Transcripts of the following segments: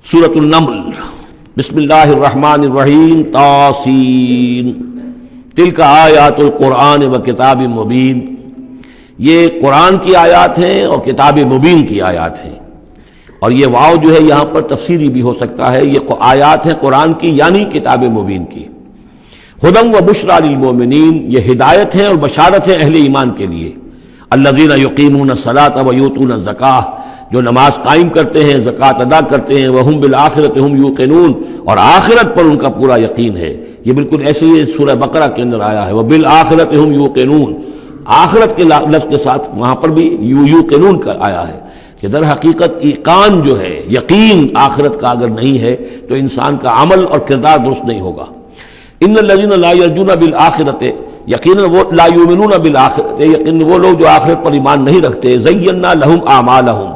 سورۃ النمل بسم اللہ الرحمن الرحیم طاسین تلک آیات القرآن و کتاب مبین، یہ قرآن کی آیات ہیں اور کتاب مبین کی آیات ہیں۔ اور یہ واو جو ہے یہاں پر تفسیری بھی ہو سکتا ہے، یہ آیات ہیں قرآن کی یعنی کتاب مبین کی۔ ہدی و بشریٰ للمؤمنین، یہ ہدایت ہے اور بشارت ہے اہل ایمان کے لیے۔ الذین یقیمون الصلاۃ و یؤتون الزکاۃ، جو نماز قائم کرتے ہیں، زکوٰۃ ادا کرتے ہیں، وہم بالآخرۃ ہم یوقنون، اور آخرت پر ان کا پورا یقین ہے۔ یہ بالکل ایسے ہی سورہ بقرہ کے اندر آیا ہے، وبالآخرۃ ہم یوقنون، آخرت کے لفظ کے ساتھ وہاں پر بھی یوقنون کا آیا ہے کہ در حقیقت ایقان جو ہے، یقین آخرت کا اگر نہیں ہے تو انسان کا عمل اور کردار درست نہیں ہوگا۔ ان الذین لا یرجون بالآخرۃ، یقیناً وہ لا یؤمنون بالآخرۃ، یقیناً وہ لوگ جو آخرت پر ایمان نہیں رکھتے، زینا لہم اعمالہم،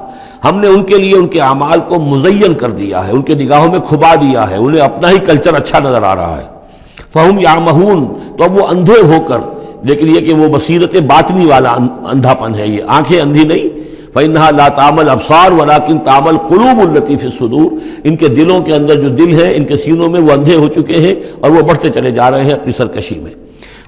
ہم نے ان کے لیے ان کے اعمال کو مزین کر دیا ہے، ان کے نگاہوں میں کھبا دیا ہے، انہیں اپنا ہی کلچر اچھا نظر آ رہا ہے۔ فہم یعمہون، تو اب وہ اندھے ہو کر، لیکن یہ کہ وہ بصیرت باطنی والا اندھا پن ہے، یہ آنکھیں اندھی نہیں۔ فإنها لا تعمى الأبصار ولكن تعمى القلوب التي في الصدور، ان کے دلوں کے اندر جو دل ہے، ان کے سینوں میں وہ اندھے ہو چکے ہیں اور وہ بڑھتے چلے جا رہے ہیں اپنی سرکشی میں۔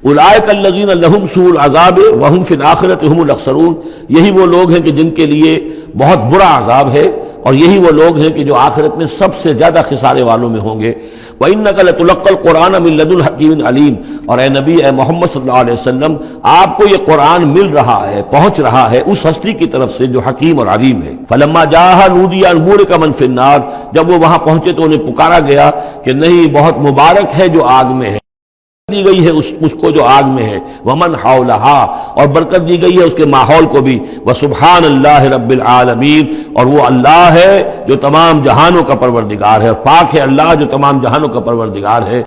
اولئک الذین لہم سوء العذاب وہم فی الآخرۃ ہم الاخسرون، یہی وہ لوگ ہیں کہ جن کے لیے بہت برا عذاب ہے، اور یہی وہ لوگ ہیں کہ جو آخرت میں سب سے زیادہ خسارے والوں میں ہوں گے۔ وَإِنَّكَ لَتُلَقَّى الْقُرْآنَ مِن لَدُنْ حَكِيمٍ عَلِيمٍ، اور اے نبی، اے محمد صلی اللہ علیہ وسلم، آپ کو یہ قرآن مل رہا ہے، پہنچ رہا ہے اس ہستی کی طرف سے جو حکیم اور علیم ہے۔ فَلَمَّا جَاءَهَا نُودِيَ أَن بُورِكَ مَن فِي النَّارِ، جب وہ وہاں پہنچے تو انہیں پکارا گیا کہ نہیں، بہت مبارک ہے جو آگ میں ہے، دی گئی ہے اس کو جو آگ میں ہے، ومن حولہا، اور برکت دی گئی ہے اس کے ماحول کو بھی، وسبحان اللہ رب العالمین، اور وہ اللہ ہے جو تمام جہانوں کا پروردگار ہے، اور پاک ہے اللہ جو تمام جہانوں کا پروردگار ہے۔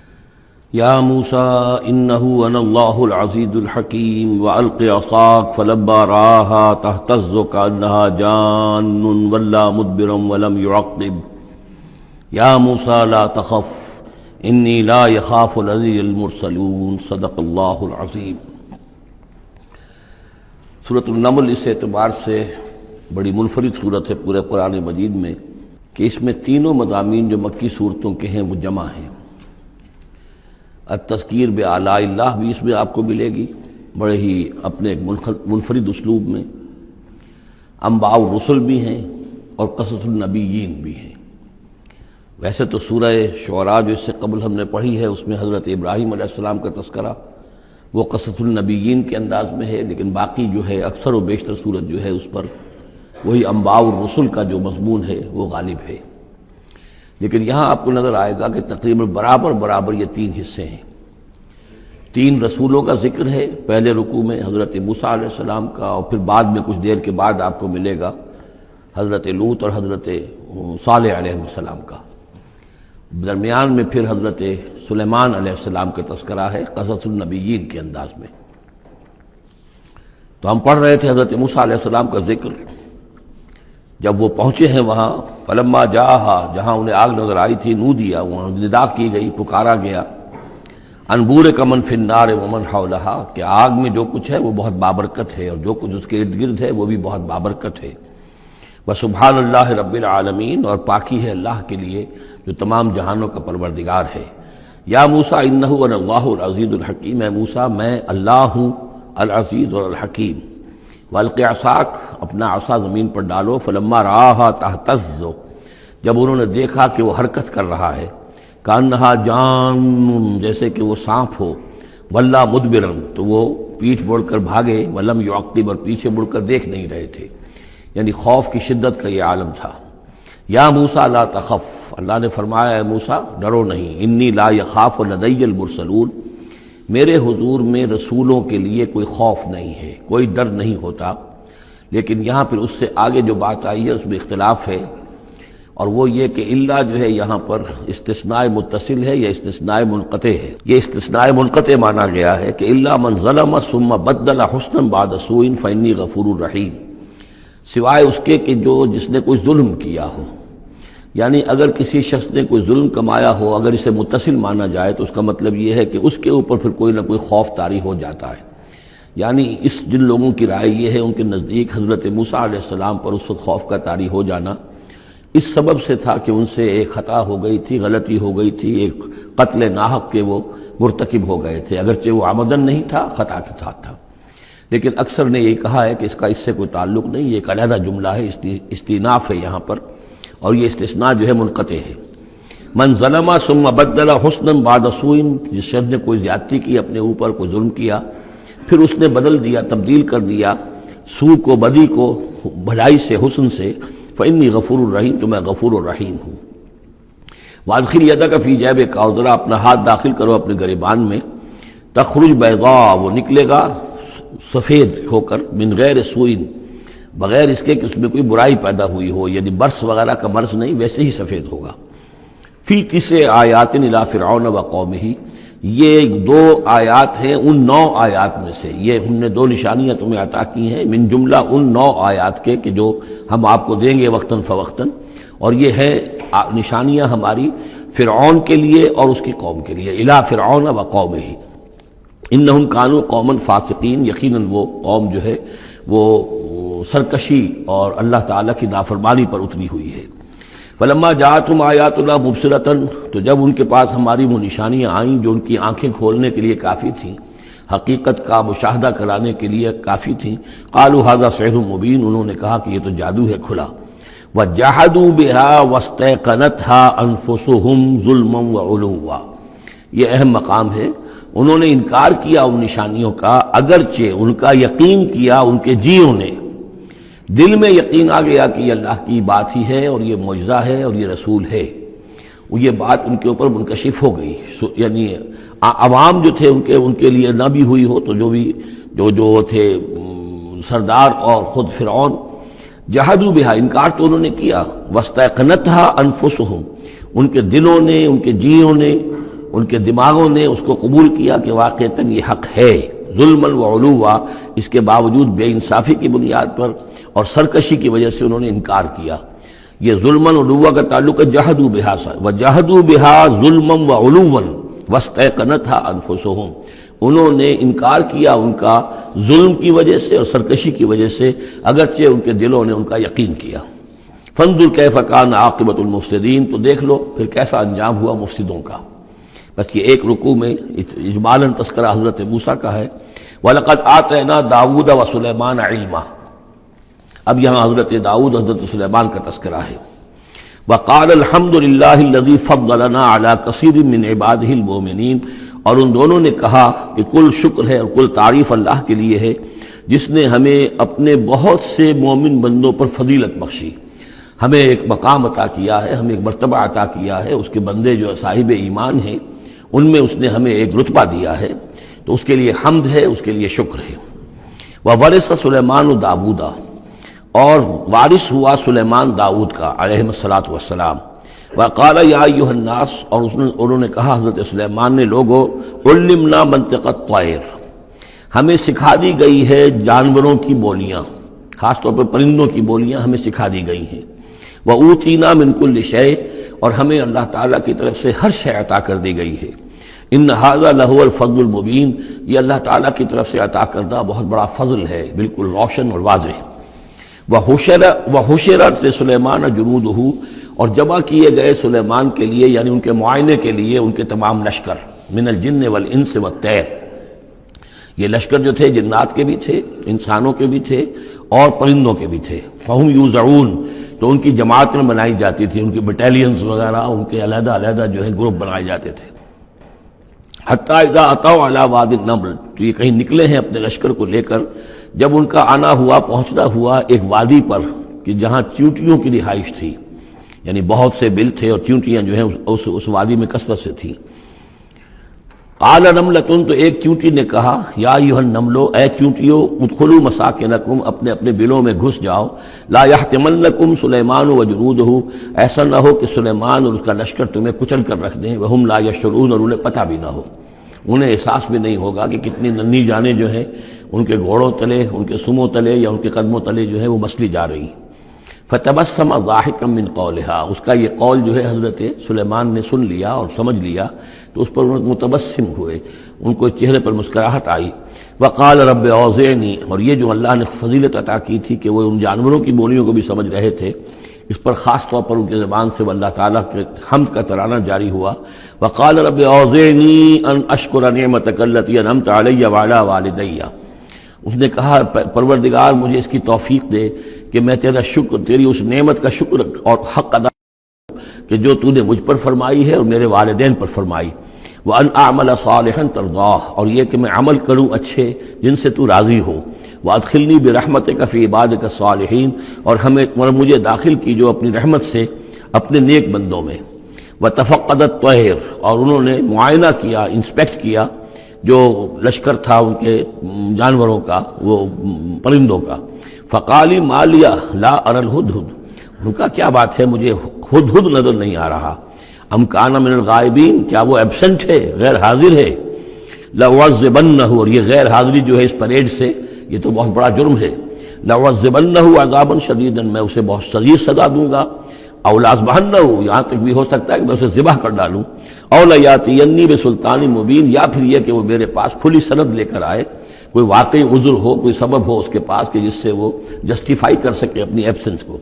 یا موسیٰ انہ انا اللہ العزیز الحکیم وَأَلْقِ عَصَاكَ فَلَمَّا رَآهَا تَهْتَزُّ كَأَنَّهَا جَانٌّ وَلَّىٰ مُدْبِرًا وَلَمْ يُعَقِّبْ یا موسیٰ لا تخف انی لا یخاف لدی المرسلون، صدق اللہ العظیم۔ سورۃ النمل اس اعتبار سے بڑی منفرد صورت ہے پورے قرآن مجید میں کہ اس میں تینوں مضامین جو مکی صورتوں کے ہیں وہ جمع ہیں۔ التذکیر بآلاء اللہ بھی اس میں آپ کو ملے گی، بڑے ہی اپنے ایک منفرد اسلوب میں۔ انباء الرسل بھی ہیں اور قصص النبیین بھی ہیں۔ ویسے تو سورہ شعراء جو اس سے قبل ہم نے پڑھی ہے اس میں حضرت ابراہیم علیہ السلام کا تذکرہ وہ قصص النبیین کے انداز میں ہے، لیکن باقی جو ہے اکثر و بیشتر صورت جو ہے اس پر وہی انباء الرسل کا جو مضمون ہے وہ غالب ہے۔ لیکن یہاں آپ کو نظر آئے گا کہ تقریباً برابر یہ تین حصے ہیں۔ تین رسولوں کا ذکر ہے، پہلے رکوع میں حضرت موسیٰ علیہ السلام کا، اور پھر بعد میں کچھ دیر کے بعد آپ کو ملے گا حضرت لوط اور حضرت صالح علیہ السلام کا۔ درمیان میں پھر حضرت سلیمان علیہ السلام کا تذکرہ ہے قصص النبیین کے انداز میں۔ تو ہم پڑھ رہے تھے حضرت موسیٰ علیہ السلام کا ذکر، جب وہ پہنچے ہیں وہاں، فلما جاءہا، جہاں انہیں آگ نظر آئی تھی، نودیا، وہاں ندا کی گئی، پکارا گیا، ان بورک من فی النار ومن حولہا، کہ آگ میں جو کچھ ہے وہ بہت بابرکت ہے اور جو کچھ اس کے ارد گرد ہے وہ بھی بہت بابرکت ہے۔ وسبحان اللہ رب العالمین، اور پاکی ہے اللہ کے لیے جو تمام جہانوں کا پروردگار ہے۔ یا موسیٰ انہ انا اللہ العزیز الحکیم، اے موسیٰ میں اللہ ہوں العزیز اور الحکیم۔ وَأَلْقِ عَصَاكَ، اپنا عصا زمین پر ڈالو، فلما رآها تہتز، جب انہوں نے دیکھا کہ وہ حرکت کر رہا ہے، کأنها جان، جیسے کہ وہ سانپ ہو، وَلَّىٰ مُدْبِرًا، تو وہ پیٹھ موڑ کر بھاگے، وَلَمْ يُعَقِّبْ، اور پیچھے مڑ کر دیکھ نہیں رہے تھے، یعنی خوف کی شدت کا یہ عالم تھا۔ یا موسیٰ لا تخف، اللہ نے فرمایا اے موسیٰ ڈرو نہیں، انی لا یخاف لدی المرسلون، میرے حضور میں رسولوں کے لیے کوئی خوف نہیں ہے، کوئی ڈر نہیں ہوتا۔ لیکن یہاں پھر اس سے آگے جو بات آئی ہے اس میں اختلاف ہے، اور وہ یہ کہ الا جو ہے یہاں پر استثناء متصل ہے یا استثناء منقطع ہے۔ یہ استثناء منقطع مانا گیا ہے کہ الا من ظلم ثم بدل حسنا بعد سوء فانی غفور رحیم، سوائے اس کے کہ جس نے کوئی ظلم کیا ہو، یعنی اگر کسی شخص نے کوئی ظلم کمایا ہو، اگر اسے متصل مانا جائے تو اس کا مطلب یہ ہے کہ اس کے اوپر پھر کوئی نہ کوئی خوف طاری ہو جاتا ہے۔ یعنی اس جن لوگوں کی رائے یہ ہے، ان کے نزدیک حضرت موسیٰ علیہ السلام پر اس وقت خوف کا طاری ہو جانا اس سبب سے تھا کہ ان سے ایک خطا ہو گئی تھی، غلطی ہو گئی تھی، ایک قتل ناحق کے وہ مرتکب ہو گئے تھے، اگرچہ وہ عمدن نہیں تھا، خطا کے ساتھ تھا۔ لیکن اکثر نے یہ کہا ہے کہ اس کا اس سے کوئی تعلق نہیں، یہ ایک علیحدہ جملہ ہے، استئناف ہے یہاں پر، اور یہ استثناء جو ہے منقطع ہے۔ من ظلم ثم بدل حسنا بعد سوء، جس شخص نے کوئی زیادتی کی، اپنے اوپر کوئی ظلم کیا، پھر اس نے بدل دیا، تبدیل کر دیا سوء کو، بدی کو، بھلائی سے، حسن سے، فإنی غفور الرحیم، تو میں غفور الرحیم ہوں۔ وادخل یدک فی جیبک، اور ذرا اپنا ہاتھ داخل کرو اپنے گریبان میں، تخرج بیضاء، وہ نکلے گا سفید ہو کر، من غیر سوء، بغیر اس کے کہ اس میں کوئی برائی پیدا ہوئی ہو، یعنی برس وغیرہ کا برس نہیں، ویسے ہی سفید ہوگا۔ فی 9 آیات الی فرعون و قومہ، یہ 2 آیات ہیں ان 9 آیات میں سے، یہ ہم نے 2 نشانیاں تمہیں عطا کی ہیں من جملہ ان 9 آیات کے کہ جو ہم آپ کو دیں گے وقتاً فوقتاً، اور یہ ہے نشانیاں ہماری فرعون کے لیے اور اس کی قوم کے لیے، الی فرعون و قومہ انہم کانوا قوما فاسقین، یقیناً وہ قوم جو ہے وہ سرکشی اور اللہ تعالیٰ کی نافرمانی پر اتری ہوئی ہے۔ فلما جاءتهم آیاتنا مبصرۃ، تو جب ان کے پاس ہماری وہ نشانیاں آئیں جو ان کی آنکھیں کھولنے کے لیے کافی تھیں، حقیقت کا مشاہدہ کرانے کے لیے کافی تھیں، قالوا ھذا سحر مبین، انہوں نے کہا کہ یہ تو جادو ہے کھلا۔ وجحدوا بها واستيقنتها انفسهم ظلما وعلوا، یہ اہم مقام ہے، انہوں نے انکار کیا ان نشانیوں کا، اگرچہ ان کا یقین کیا ان کے جیوں نے، دل میں یقین آ گیا کہ یہ اللہ کی بات ہی ہے اور یہ معجزہ ہے اور یہ رسول ہے، وہ یہ بات ان کے اوپر منکشف ہو گئی، یعنی عوام جو تھے ان کے لیے نہ بھی ہوئی ہو تو جو تھے سردار اور خود فرعون، جحدوا بہا، انکار تو انہوں نے کیا، واستيقنتها انفسهم، ان کے دلوں نے، ان کے جیوں نے، ان کے دماغوں نے اس کو قبول کیا کہ واقعتاً یہ حق ہے، ظلما وعلوا، اس کے باوجود بے انصافی کی بنیاد پر اور سرکشی کی وجہ سے انہوں نے انکار کیا۔ یہ ظلما وعلوا کا تعلق ہے جحدوا بہا سے، وجحدوا بہا ظلما وعلوا واستيقنتها انفسهم، انہوں نے انکار کیا ان کا ظلم کی وجہ سے اور سرکشی کی وجہ سے، اگرچہ ان کے دلوں نے ان کا یقین کیا۔ فانظر کیف کان عاقبۃ المفسدین، تو دیکھ لو پھر کیسا انجام ہوا مفسدوں کا۔ بس یہ ایک رکوع میں اجمالاً تذکرہ حضرت موسیٰ کا ہے، وَلَقَدْ آتَيْنَا دَاوُودَ وَسُلَيْمَانَ عِلْمًا، اب یہاں حضرت داؤد، حضرت سلیمان کا تذکرہ ہے۔ وَقَالَ الْحَمْدُ لِلَّهِ الَّذِي فَضَّلَنَا عَلَى كَثِيرٍ مِّنْ عِبَادِهِ الْمُؤْمِنِينَ، اور ان دونوں نے کہا کہ کل شکر ہے اور کل تعریف اللہ کے لیے ہے جس نے ہمیں اپنے بہت سے مومن بندوں پر فضیلت بخشی، ہمیں ایک مقام عطا کیا ہے، ہمیں ایک مرتبہ عطا کیا ہے، اس کے بندے جو صاحب ایمان ہیں ان میں اس نے ہمیں ایک رتبہ دیا ہے، تو اس کے لیے حمد ہے، اس کے لیے شکر ہے۔ وَوَرِثَ سُلَيْمَانُ دَاوُودَ، اور وارث ہوا سلیمان داؤد کا علیہ الصلاۃ والسلام۔ وقال یا ایھا الناس، اور انہوں نے کہا حضرت سلیمان نے، لوگو علمنا منطق الطیر، ہمیں سکھا دی گئی ہے جانوروں کی بولیاں، خاص طور پر پرندوں کی بولیاں ہمیں سکھا دی گئی ہیں۔ وَأُوتِینَا مِن كُلِّ شَیْءٍ، اور ہمیں اللہ تعالیٰ کی طرف سے ہر شے عطا کر دی گئی ہے۔ ان ھذا لہو الفضل المبین، یہ اللہ تعالیٰ کی طرف سے عطا کردہ بہت بڑا فضل ہے، بالکل روشن اور واضح۔ وَحُشِرَتْ لِسُلَیْمَانَ جُنُودُهُ، اور جمع کیے گئے سلیمان کے لیے، یعنی ان کے معائنے کے لیے، ان کے تمام لشکر، من الجن والانس والطیر، یہ لشکر جو تھے جنات کے بھی تھے، انسانوں کے بھی تھے اور پرندوں کے بھی تھے۔ فَهُمْ يُوزَعُونَ، تو ان کی جماعتیں بنائی جاتی تھی، ان کی بٹالینز وغیرہ، ان کے علیحدہ علیحدہ جو ہے گروپ بنائے جاتے تھے۔ حتیٰ اذا اتوا علی وادی النمل، تو یہ کہیں نکلے ہیں اپنے لشکر کو لے کر، جب ان کا آنا ہوا، پہنچنا ہوا ایک وادی پر کہ جہاں چیونٹیوں کی رہائش تھی، یعنی بہت سے بل تھے اور چیونٹیاں جو ہیں اس وادی میں کثرت سے تھیں۔ قال نملۃ، تو ایک چیونٹی نے کہا، یا ایھا النمل، اے چیونٹیوں، ادخلوا مساکنکم، اپنے اپنے بلوں میں گھس جاؤ، لا یحطمنکم سلیمان وجنودہ، ایسا نہ ہو کہ سلیمان اور اس کا لشکر تمہیں کچل کر رکھ دیں، وہم لا یشعرون، اور انہیں پتہ بھی نہ ہو، انہیں احساس بھی نہیں ہوگا کہ کتنی ننھی جانیں جو ہیں ان کے گھوڑوں تلے، ان کے سموں تلے یا ان کے قدموں تلے جو ہے وہ مسلی جا رہی ہیں۔ فتبسم ضاحکا من قولہا، اس کا یہ قول جو ہے حضرت سلیمان نے سن لیا اور سمجھ لیا تو اس پر متبسم ہوئے، ان کو چہرے پر مسکراہٹ آئی۔ وقال رب اوزعنی، اور یہ جو اللہ نے فضیلت عطا کی تھی کہ وہ ان جانوروں کی بولیوں کو بھی سمجھ رہے تھے، اس پر خاص طور پر ان کی زبان سے وہ اللہ تعالیٰ کے حمد کا ترانہ جاری ہوا. وقال رب اوزعنی ان اشکر نعمتک التی انعمت علی وعلی والدی. اس نے کہا پروردگار مجھے اس کی توفیق دے کہ میں تیرا شکر، تیری اس نعمت کا شکر اور حق ادا کہ جو تو نے مجھ پر فرمائی ہے اور میرے والدین پر فرمائی. وَأَنْ أَعْمَلَ صَالِحًا تَرْضَاهُ، اور یہ کہ میں عمل کروں اچھے جن سے تو راضی ہو. وَأَدْخِلْنِي بِرَحْمَتِكَ فِي عِبَادِكَ الصَّالِحِينَ، اور مجھے داخل کیجو اپنی رحمت سے اپنے نیک بندوں میں. وَتَفَقَّدَ الطَّيْرَ، اور انہوں نے معائنہ کیا، انسپیکٹ کیا جو لشکر تھا ان کے جانوروں کا، وہ پرندوں کا. فقال ما لي لا ارى الهدهد، ان کا کیا بات ہے مجھے ہدہد نظر نہیں آ رہا. ام کان من الغائبین، کیا وہ ایبسنٹ ہے، غیر حاضر ہے. لأعذبنہ، اور یہ غیر حاضری جو ہے اس پریڈ سے یہ تو بہت بڑا جرم ہے. لأعذبنہ عذابا شدیدا، میں اسے بہت شدید سزا دوں گا. او لأذبحنہ، یہاں تک بھی ہو سکتا ہے کہ میں اسے ذبح کر ڈالوں. او لیاتینی بسلطان مبین، یا پھر یہ کہ وہ میرے پاس کھلی سند لے کر آئے، کوئی واقعی عذر ہو، کوئی سبب ہو اس کے پاس کہ جس سے وہ جسٹیفائی کر سکے اپنی ایبسنس کو.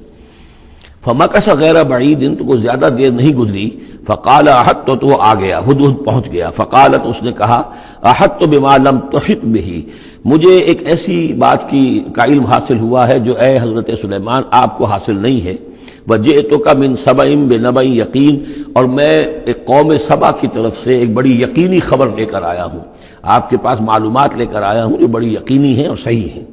فمکث غیر بعید، تو کوئی زیادہ دیر نہیں گزری. فقال احطت، تو وہ آ گیا، ہدہد پہنچ گیا. فقالت، اس نے کہا احطت بما لم تحط به، مجھے ایک ایسی بات کا علم حاصل ہوا ہے جو اے حضرت سلیمان آپ کو حاصل نہیں ہے. وجئتک من سبأ بنبأ یقین، اور میں ایک قوم سبا کی طرف سے ایک بڑی یقینی خبر لے کر آیا ہوں، آپ کے پاس معلومات لے کر آیا ہوں جو بڑی یقینی ہیں اور صحیح ہیں.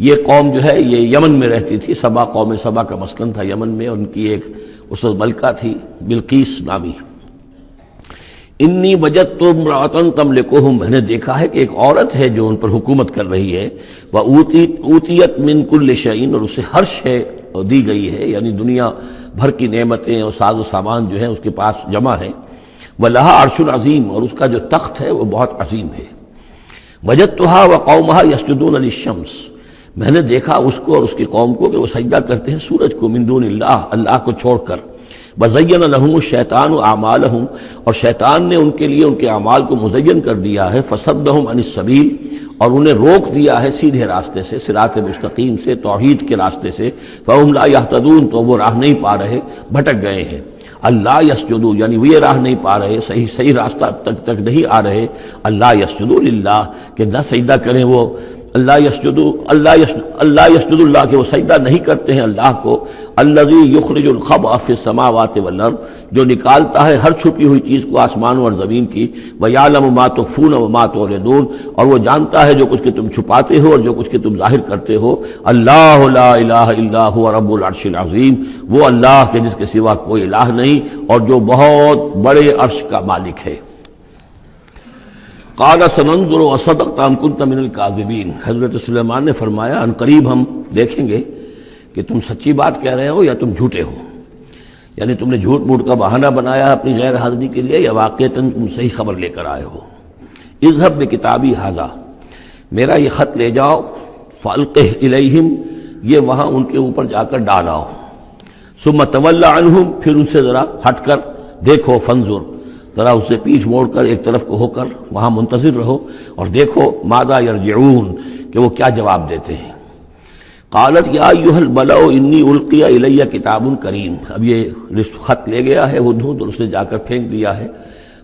یہ قوم جو ہے یہ یمن میں رہتی تھی، سبا، قوم سبا کا مسکن تھا یمن میں، اور ان کی ایک اس وقت ملکہ تھی بلقیس نامی. انی وجدت امرأۃ تملکہم، میں نے دیکھا ہے کہ ایک عورت ہے جو ان پر حکومت کر رہی ہے. وأوتیت من کل شیء، اور اسے ہر شے دی گئی ہے، یعنی دنیا بھر کی نعمتیں اور ساز و سامان جو ہیں اس کے پاس جمع ہے. وَلَهَا عَرْشٌ عَظِيمٌ، اور اس کا جو تخت ہے وہ بہت عظیم ہے. وَجَدتُّهَا وَقَوْمَهَا يَسْجُدُونَ لِلشَّمْسِ، میں نے دیکھا اس کو اور اس کی قوم کو کہ وہ سجدہ کرتے ہیں سورج کو، من دون اللہ، اللہ کو چھوڑ کر. وَزَيَّنَ لَهُمُ الشَّيْطَانُ أَعْمَالَهُمْ، اور شیطان نے ان کے لیے ان کے اعمال کو مزین کر دیا ہے. فَصَدَّهُمْ عَنِ السَّبِيلِ، اور انہیں روک دیا ہے سیدھے راستے سے، صراط مستقیم سے، توحید کے راستے سے. فَهُمْ لَا يَهْتَدُونَ، تو وہ راہ نہیں پا رہے، بھٹک گئے ہیں. اللہ یسجدو، یعنی وہ یہ راہ نہیں پا رہے، صحیح راستہ تک نہیں آ رہے. اللہ یسجدو للہ، کہ نہ سجدہ کریں وہ اللہ یسجدو، اللہ یسجد اللہ، کہ وہ سجدہ نہیں کرتے ہیں اللہ کو. الذی یخرج الخبء فی السماوات والارض، جو نکالتا ہے ہر چھپی ہوئی چیز کو آسمانوں اور زمین کی. ویعلم ما تخفون وما تعلنون، اور وہ جانتا ہے جو کچھ کہ تم چھپاتے ہو اور جو کچھ کہ تم ظاہر کرتے ہو. اللہ لا الہ الا هو رب العرش العظیم، وہ اللہ کے جس کے سوا کوئی الہ نہیں اور جو بہت بڑے عرش کا مالک ہے. قال سننظر اصدقت ام كنت من الكاذبین، حضرت سلیمان نے فرمایا ان قریب ہم دیکھیں گے کہ تم سچی بات کہہ رہے ہو یا تم جھوٹے ہو، یعنی تم نے جھوٹ موٹ کا بہانہ بنایا اپنی غیر حاضری کے لیے یا واقعتاً تم صحیح خبر لے کر آئے ہو. اذهب بکتابی ھذا، میرا یہ خط لے جاؤ. فالقہ الیہم، یہ وہاں ان کے اوپر جا کر ڈالاؤ. ثم تول عنہم، پھر ان سے ذرا ہٹ کر دیکھو. فانظر، ذرا اس سے پیٹھ موڑ کر ایک طرف کو ہو کر وہاں منتظر رہو اور دیکھو ماذا یرجعون، کہ وہ کیا جواب دیتے ہیں. قالت یا ایھا الملأ انی القی الی کتاب کریم، اب یہ خط لے گیا ہے ہدہد اور اس نے جا کر پھینک دیا ہے،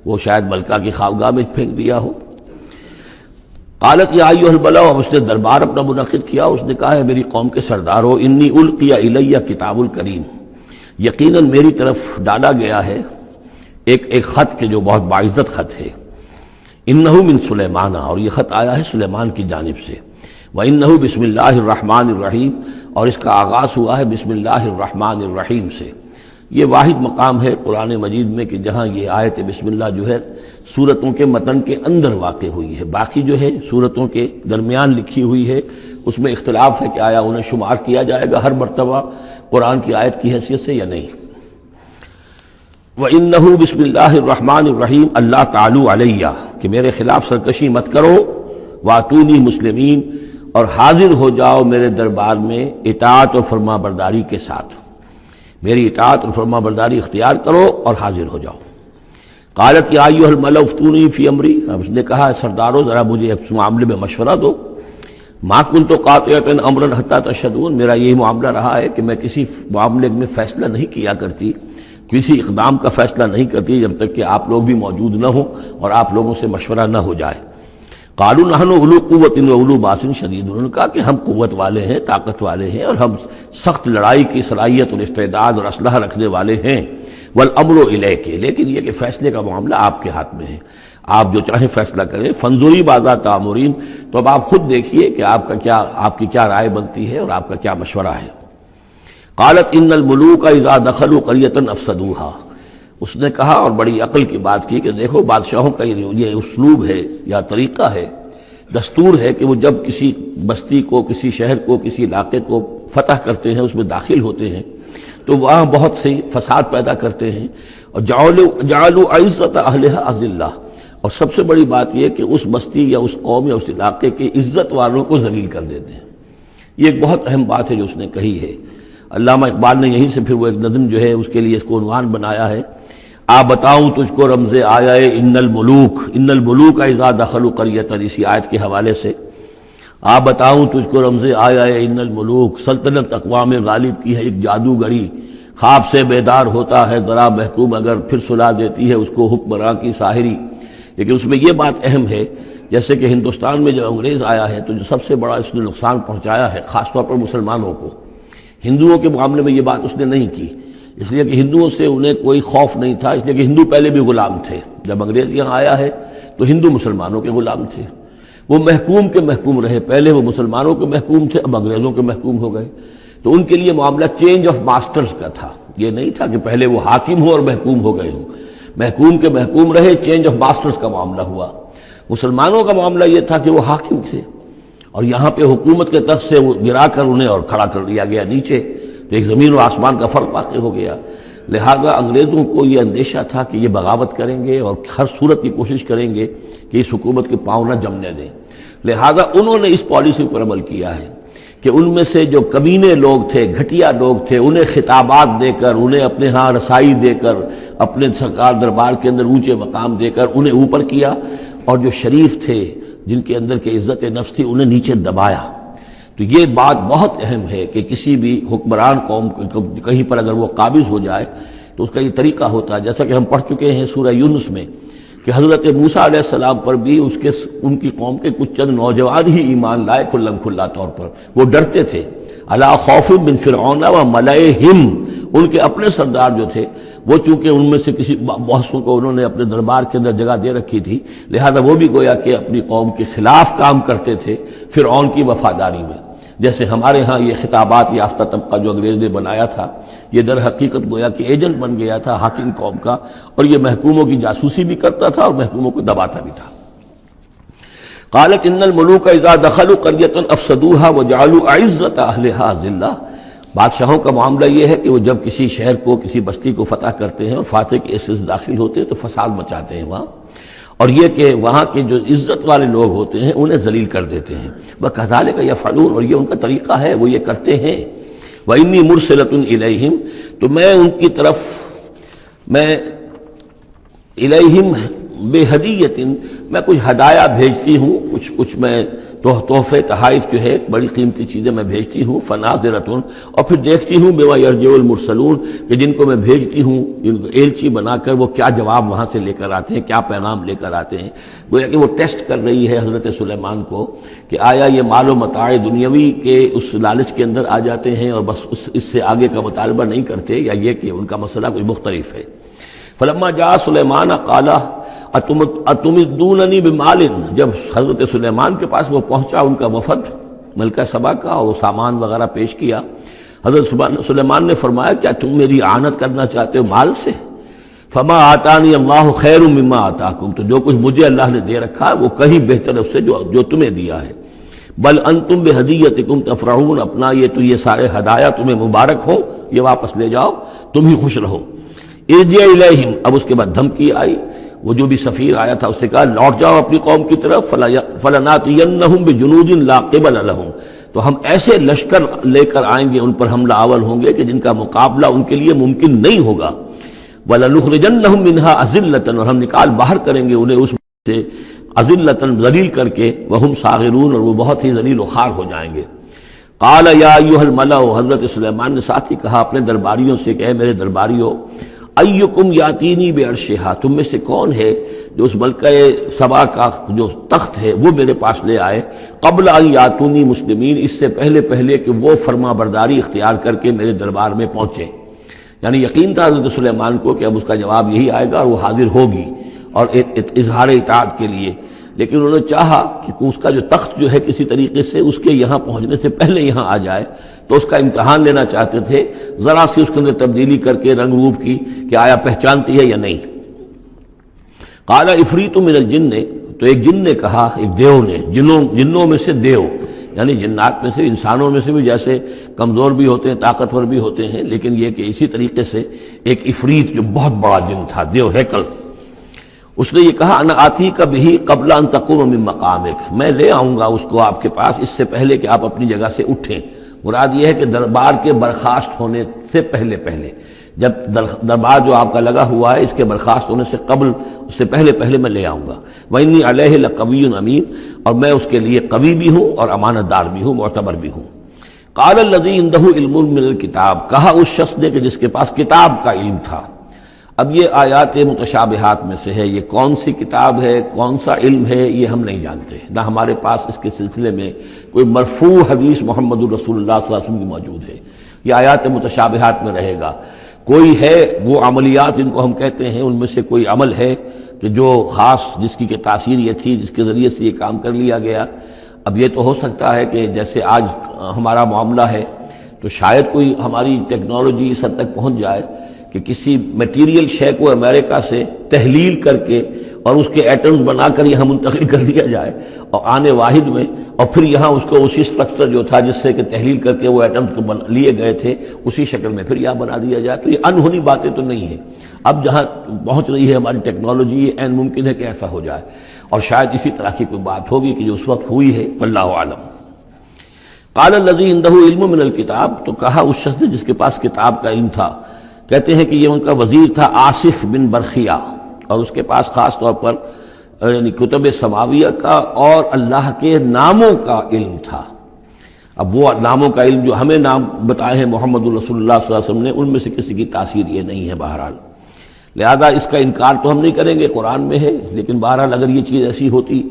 وہ شاید ملکہ کی خوابگاہ میں پھینک دیا ہو. قالت یا ایھا الملأ، اب اس نے دربار اپنا منعقد کیا، اس نے کہا ہے میری قوم کے سردارو، انی القی الی کتاب کریم، یقیناً میری طرف ڈالا گیا ہے ایک خط کے جو بہت باعزت خط ہے. انہو من سلیمان، اور یہ خط آیا ہے سلیمان کی جانب سے. وَإِنَّهُ بسم اللہ الرحمن الرحیم، اور اس کا آغاز ہوا ہے بسم اللہ الرحمن الرحیم سے. یہ واحد مقام ہے قرآن مجید میں کہ جہاں یہ آیت بسم اللہ جو ہے سورتوں کے متن کے اندر واقع ہوئی ہے. باقی جو ہے سورتوں کے درمیان لکھی ہوئی ہے، اس میں اختلاف ہے کہ آیا انہیں شمار کیا جائے گا ہر مرتبہ قرآن کی آیت کی حیثیت سے یا نہیں. وَإِنَّهُ بسم اللہ الرحمن الرحیم اللہ تعالی علیہ، کہ میرے خلاف سرکشی مت کرو. وَأْتُونِي مسلمین، اور حاضر ہو جاؤ میرے دربار میں اطاعت اور فرما برداری کے ساتھ، میری اطاعت اور فرما برداری اختیار کرو اور حاضر ہو جاؤ. قالت یا ایھا الملأ افتونی فی امری، اب اس نے کہا سردارو ذرا مجھے اس معاملے میں مشورہ دو. ما کنت قاطعۃ امرا حتی تشہدون، میرا یہی معاملہ رہا ہے کہ میں کسی معاملے میں فیصلہ نہیں کیا کرتی، کسی اقدام کا فیصلہ نہیں کرتی جب تک کہ آپ لوگ بھی موجود نہ ہوں اور آپ لوگوں سے مشورہ نہ ہو جائے۔ قالوا نحن اولو قوت و اولو باس شدید، انہوں نے کہا کہ ہم قوت والے ہیں، طاقت والے ہیں، اور ہم سخت لڑائی کی صلاحیت اور استعداد اور اسلحہ رکھنے والے ہیں۔ والامر الیک، لیکن یہ کہ فیصلے کا معاملہ آپ کے ہاتھ میں ہے، آپ جو چاہیں فیصلہ کریں۔ فانظری ماذا تأمرین، تو اب آپ خود دیکھیے کہ آپ کی کیا رائے بنتی ہے اور آپ کا کیا مشورہ ہے۔ قالت ان الملوک اذا دخلوا قریۃ افسدوها، اس نے کہا اور بڑی عقل کی بات کی کہ دیکھو بادشاہوں کا یہ اسلوب ہے یا طریقہ ہے، دستور ہے کہ وہ جب کسی بستی کو، کسی شہر کو، کسی علاقے کو فتح کرتے ہیں، اس میں داخل ہوتے ہیں تو وہاں بہت سے فساد پیدا کرتے ہیں، اور جعلوا عزت اہلها اذلہ، اور سب سے بڑی بات یہ کہ اس بستی یا اس قوم یا اس علاقے کے عزت والوں کو ذلیل کر دیتے ہیں۔ یہ ایک بہت اہم بات ہے جو اس نے کہی ہے۔ علامہ اقبال نے یہیں سے پھر وہ ایک نظم جو ہے اس کے لیے اس کو عنوان بنایا ہے، آ بتاؤں تجھ کو رمز آیا ان الملوک اذا دخلوا قریۃ، اسی آیت کے حوالے سے آ بتاؤں تجھ کو رمز آیا ان الملوک، سلطنت اقوام غالب کی ہے ایک جادوگری، خواب سے بیدار ہوتا ہے ذرا محکوم اگر پھر سلا دیتی ہے اس کو حکمراں کی ساحری۔ لیکن اس میں یہ بات اہم ہے، جیسے کہ ہندوستان میں جب انگریز آیا ہے تو جو سب سے بڑا اس نے نقصان پہنچایا ہے خاص طور پر مسلمانوں کو، ہندوؤں کے معاملے میں یہ بات اس نے نہیں کی، اس لیے کہ ہندوؤں سے انہیں کوئی خوف نہیں تھا، اس لیے کہ ہندو پہلے بھی غلام تھے۔ جب انگریز یہاں آیا ہے تو ہندو مسلمانوں کے غلام تھے، وہ محکوم کے محکوم رہے، پہلے وہ مسلمانوں کے محکوم تھے، اب انگریزوں کے محکوم ہو گئے، تو ان کے لیے معاملہ چینج آف ماسٹرز کا تھا، یہ نہیں تھا کہ پہلے وہ حاکم ہو اور محکوم ہو گئے ہوں، محکوم کے محکوم رہے، چینج آف ماسٹرز کا معاملہ ہوا۔ مسلمانوں کا معاملہ یہ تھا کہ وہ حاکم تھے اور یہاں پہ حکومت کے تخت سے وہ گرا کر انہیں اور کھڑا کر دیا گیا نیچے، تو ایک زمین و آسمان کا فرق واقع ہو گیا۔ لہذا انگریزوں کو یہ اندیشہ تھا کہ یہ بغاوت کریں گے اور ہر صورت کی کوشش کریں گے کہ اس حکومت کے پاؤں نہ جمنے دیں، لہذا انہوں نے اس پالیسی پر عمل کیا ہے کہ ان میں سے جو کمینے لوگ تھے، گھٹیا لوگ تھے، انہیں خطابات دے کر، انہیں اپنے ہاں رسائی دے کر، اپنے سرکار دربار کے اندر اونچے مقام دے کر انہیں اوپر کیا، اور جو شریف تھے جن کے اندر کے عزت نفس تھی انہیں نیچے دبایا۔ تو یہ بات بہت اہم ہے کہ کسی بھی حکمران قوم کہیں پر اگر وہ قابض ہو جائے تو اس کا یہ طریقہ ہوتا ہے، جیسا کہ ہم پڑھ چکے ہیں سورہ یونس میں کہ حضرت موسیٰ علیہ السلام پر بھی ان کی قوم کے کچھ چند نوجوان ہی ایمان لائے کھلم کھلا طور پر، وہ ڈرتے تھے۔ الا خوف من فرعون و ملئہم، ان کے اپنے سردار جو تھے وہ چونکہ ان میں سے کسی بہت کو انہوں نے اپنے دربار کے اندر جگہ دے رکھی تھی، لہذا وہ بھی گویا کہ اپنی قوم کے خلاف کام کرتے تھے فرعون کی وفاداری میں۔ جیسے ہمارے ہاں یہ خطابات یافتہ طبقہ جو انگریز نے بنایا تھا، یہ در حقیقت گویا کہ ایجنٹ بن گیا تھا حاکم قوم کا، اور یہ محکوموں کی جاسوسی بھی کرتا تھا اور محکوموں کو دباتا بھی تھا۔ قالت ان الملوک اذا دخلوا قریۃ افسدوها وجعلوا عزت اہلها ذلہ، بادشاہوں کا معاملہ یہ ہے کہ وہ جب کسی شہر کو، کسی بستی کو فتح کرتے ہیں اور فاتح کے حصے سے داخل ہوتے ہیں تو فساد مچاتے ہیں وہاں، اور یہ کہ وہاں کے جو عزت والے لوگ ہوتے ہیں انہیں ذلیل کر دیتے ہیں۔ وَكَذَلِكَ يَفْعَلُونَ، اور یہ ان کا طریقہ ہے، وہ یہ کرتے ہیں۔ وَإِنِّي مُرْسِلَةٌ إِلَيْهِمْ، تو میں ان کی طرف، میں إِلَيْهِمْ بِهَدِيَّةٍ، میں کچھ ہدایہ بھیجتی ہوں، کچھ میں تحفے تحائف جو ہے بڑی قیمتی چیزیں میں بھیجتی ہوں۔ فَنَاظِرَةٌ، اور پھر دیکھتی ہوں بِمَا يَرْجِعُ الْمُرْسَلُونَ، کہ جن کو میں بھیجتی ہوں ایلچی بنا کر وہ کیا جواب وہاں سے لے کر آتے ہیں، کیا پیغام لے کر آتے ہیں۔ گویا کہ وہ ٹیسٹ کر رہی ہے حضرت سلیمان کو کہ آیا یہ مال و متاع دنیاوی کے اس لالچ کے اندر آ جاتے ہیں اور بس اس سے آگے کا مطالبہ نہیں کرتے، یا یہ کہ ان کا مسئلہ کوئی مختلف ہے۔ فلما جاء سلیمان قال اتمدوننی بمال، جب حضرت سلیمان کے پاس وہ پہنچا ان کا وفد ملکہ سبا کا، اور وہ سامان وغیرہ پیش کیا، حضرت سلیمان نے فرمایا کیا تم میری اعانت کرنا چاہتے ہو مال سے؟ فما آتانی اللہ خیر مما آتاکم، تو جو کچھ مجھے اللہ نے دے رکھا ہے وہ کہیں بہتر ہے اس سے جو تمہیں دیا ہے۔ بل انتم بہدیتکم تفرحون، اپنا یہ سارے ہدایہ تمہیں مبارک ہو، یہ واپس لے جاؤ، تم ہی خوش رہو۔ ارجع الیہم، اب اس کے بعد دھمکی آئی، وہ جو بھی سفیر آیا تھا اس سے کہا لوٹ جاؤ اپنی قوم کی طرف، فلناتینہم بجنود لا قبل لہم، تو ہم ایسے لشکر لے کر آئیں گے ان پر حملہ آور ہوں گے کہ جن کا مقابلہ ان کے لیے ممکن نہیں ہوگا۔ وَلَنُخْرِجَنَّهُم مِّنْهَا أَذِلَّةً، اور ہم نکال باہر کریں گے انہیں اس سے اذلۃ ذلیل کر کے، وہم صاغرون اور وہ بہت ہی ذلیل و خوار ہو جائیں گے۔ قال یا ایھا الملأ، حضرت سلیمان نے ساتھ ہی کہا اپنے درباریوں سے کہ اے میرے درباریوں، ایکم یاتینی بعرشھا، تم میں سے کون ہے جو اس ملکہ سبا کا جو تخت ہے وہ میرے پاس لے آئے، قبل ان یاتونی مسلمین، اس سے پہلے کہ وہ فرما برداری اختیار کر کے میرے دربار میں پہنچے۔ یعنی یقین تھا حضرت سلیمان کو کہ اب اس کا جواب یہی آئے گا اور وہ حاضر ہوگی اور اظہار اطاعت کے لیے، لیکن انہوں نے چاہا کہ اس کا جو تخت جو ہے کسی طریقے سے اس کے یہاں پہنچنے سے پہلے یہاں آ جائے، تو اس کا امتحان لینا چاہتے تھے، ذرا سی اس کے اندر تبدیلی کر کے رنگ روپ کی کہ آیا پہچانتی ہے یا نہیں۔ قال عفریت من الجن، تو ایک جن نے کہا، ایک دیو نے، جنوں میں سے دیو، یعنی جنات میں سے، انسانوں میں سے بھی جیسے کمزور بھی ہوتے ہیں طاقتور بھی ہوتے ہیں، لیکن یہ کہ اسی طریقے سے ایک عفریت جو بہت بڑا جن تھا، دیو ہیکل، اس نے یہ کہا انا آتی کا بھی قبل ان تقوم من مقامک، میں لے آؤں گا اس کو آپ کے پاس اس سے پہلے کہ آپ اپنی جگہ سے اٹھیں۔ مراد یہ ہے کہ دربار کے برخاست ہونے سے پہلے جب دربار جو آپ کا لگا ہوا ہے اس کے برخاست ہونے سے قبل، اس سے پہلے میں لے آؤں گا۔ وَإِنِّي عَلَيْهِ لَقَوِيٌّ أَمِينٌ، اور میں اس کے لیے قوی بھی ہوں اور امانت دار بھی ہوں، معتبر بھی ہوں۔ قال الذي عنده علم من الكتاب، کہا اس شخص نے کہ جس کے پاس کتاب کا علم تھا۔ اب یہ آیات متشابہات میں سے ہے، یہ کون سی کتاب ہے، کون سا علم ہے، یہ ہم نہیں جانتے، نہ ہمارے پاس اس کے سلسلے میں کوئی مرفوع حدیث محمد رسول اللہ صلی اللہ علیہ وسلم کی موجود ہے۔ یہ آیات متشابہات میں رہے گا۔ کوئی ہے وہ عملیات جن کو ہم کہتے ہیں، ان میں سے کوئی عمل ہے کہ جو خاص جس کی کہ تاثیر یہ تھی، جس کے ذریعے سے یہ کام کر لیا گیا۔ اب یہ تو ہو سکتا ہے کہ جیسے آج ہمارا معاملہ ہے تو شاید کوئی ہماری ٹیکنالوجی اس حد تک پہنچ جائے کہ کسی میٹیریل شے کو امریکہ سے تحلیل کر کے اور اس کے ایٹمز بنا کر یہاں منتقل کر دیا جائے اور آنے واحد میں، اور پھر یہاں اس کو اسی سٹرکچر جو تھا جس سے کہ تحلیل کر کے وہ ایٹمز کو لیے گئے تھے اسی شکل میں پھر یہاں بنا دیا جائے۔ تو یہ انہونی باتیں تو نہیں ہیں، اب جہاں پہنچ رہی ہے ہماری ٹیکنالوجی، یہ عین ممکن ہے کہ ایسا ہو جائے، اور شاید اسی طرح کی کوئی بات ہوگی کہ جو اس وقت ہوئی ہے، واللہ اعلم۔ قال الذی عنده علم من الکتاب، تو کہا اس شخص نے جس کے پاس کتاب کا علم تھا، کہتے ہیں کہ یہ ان کا وزیر تھا آصف بن برخیہ، اور اس کے پاس خاص طور پر یعنی کتب سماویہ کا اور اللہ کے ناموں کا علم تھا۔ اب وہ ناموں کا علم جو ہمیں نام بتائے ہیں محمد رسول اللہ صلی اللہ علیہ وسلم نے، ان میں سے کسی کی تاثیر یہ نہیں ہے بہرحال، لہذا اس کا انکار تو ہم نہیں کریں گے، قرآن میں ہے، لیکن بہرحال اگر یہ چیز ایسی ہوتی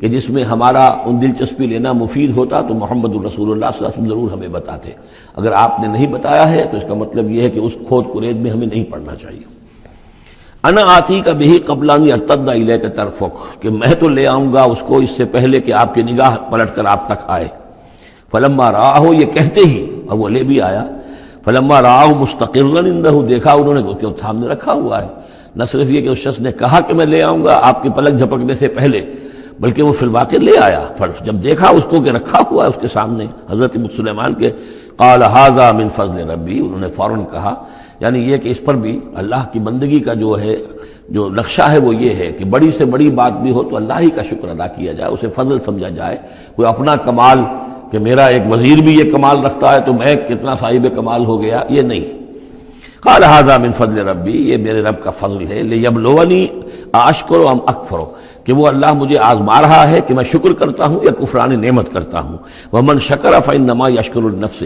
کہ جس میں ہمارا ان دلچسپی لینا مفید ہوتا تو محمد الرسول اللہ صلی اللہ علیہ وسلم ضرور ہمیں بتاتے۔ اگر آپ نے نہیں بتایا ہے تو اس کا مطلب یہ ہے کہ اس کھود کرید میں ہمیں نہیں پڑھنا چاہیے۔ انا آتی کا بھی قبل ان یرتد الیک طرفک، کہ میں تو لے آؤں گا اس کو اس سے پہلے کہ آپ کی نگاہ پلٹ کر آپ تک آئے۔ فلما رآہ، یہ کہتے ہی اور وہ لے بھی آیا، فلما رآہ مستقرا عنده، دیکھا انہوں نے کہ وہ سامنے رکھا ہوا ہے۔ نہ صرف یہ کہ اس شخص نے کہا کہ میں لے آؤں گا آپ کی پلک جھپکنے سے پہلے، بلکہ وہ فی الواقع لے آیا، پھر جب دیکھا اس کو کہ رکھا ہوا ہے اس کے سامنے حضرت سلیمان کے، قال ھذا من فضل ربی، انہوں نے فوراً کہا، یعنی یہ کہ اس پر بھی اللہ کی بندگی کا جو ہے جو نقشہ ہے وہ یہ ہے کہ بڑی سے بڑی بات بھی ہو تو اللہ ہی کا شکر ادا کیا جائے، اسے فضل سمجھا جائے، کوئی اپنا کمال کہ میرا ایک وزیر بھی یہ کمال رکھتا ہے تو میں کتنا صاحب کمال ہو گیا، یہ نہیں۔ قال ھذا من فضل ربی، یہ میرے رب کا فضل ہے، لیبلونی اشکر ام اکفر، کہ وہ اللہ مجھے آزما رہا ہے کہ میں شکر کرتا ہوں یا کفران نعمت کرتا ہوں۔ ومن شکر فانما یشکر لنفسہ،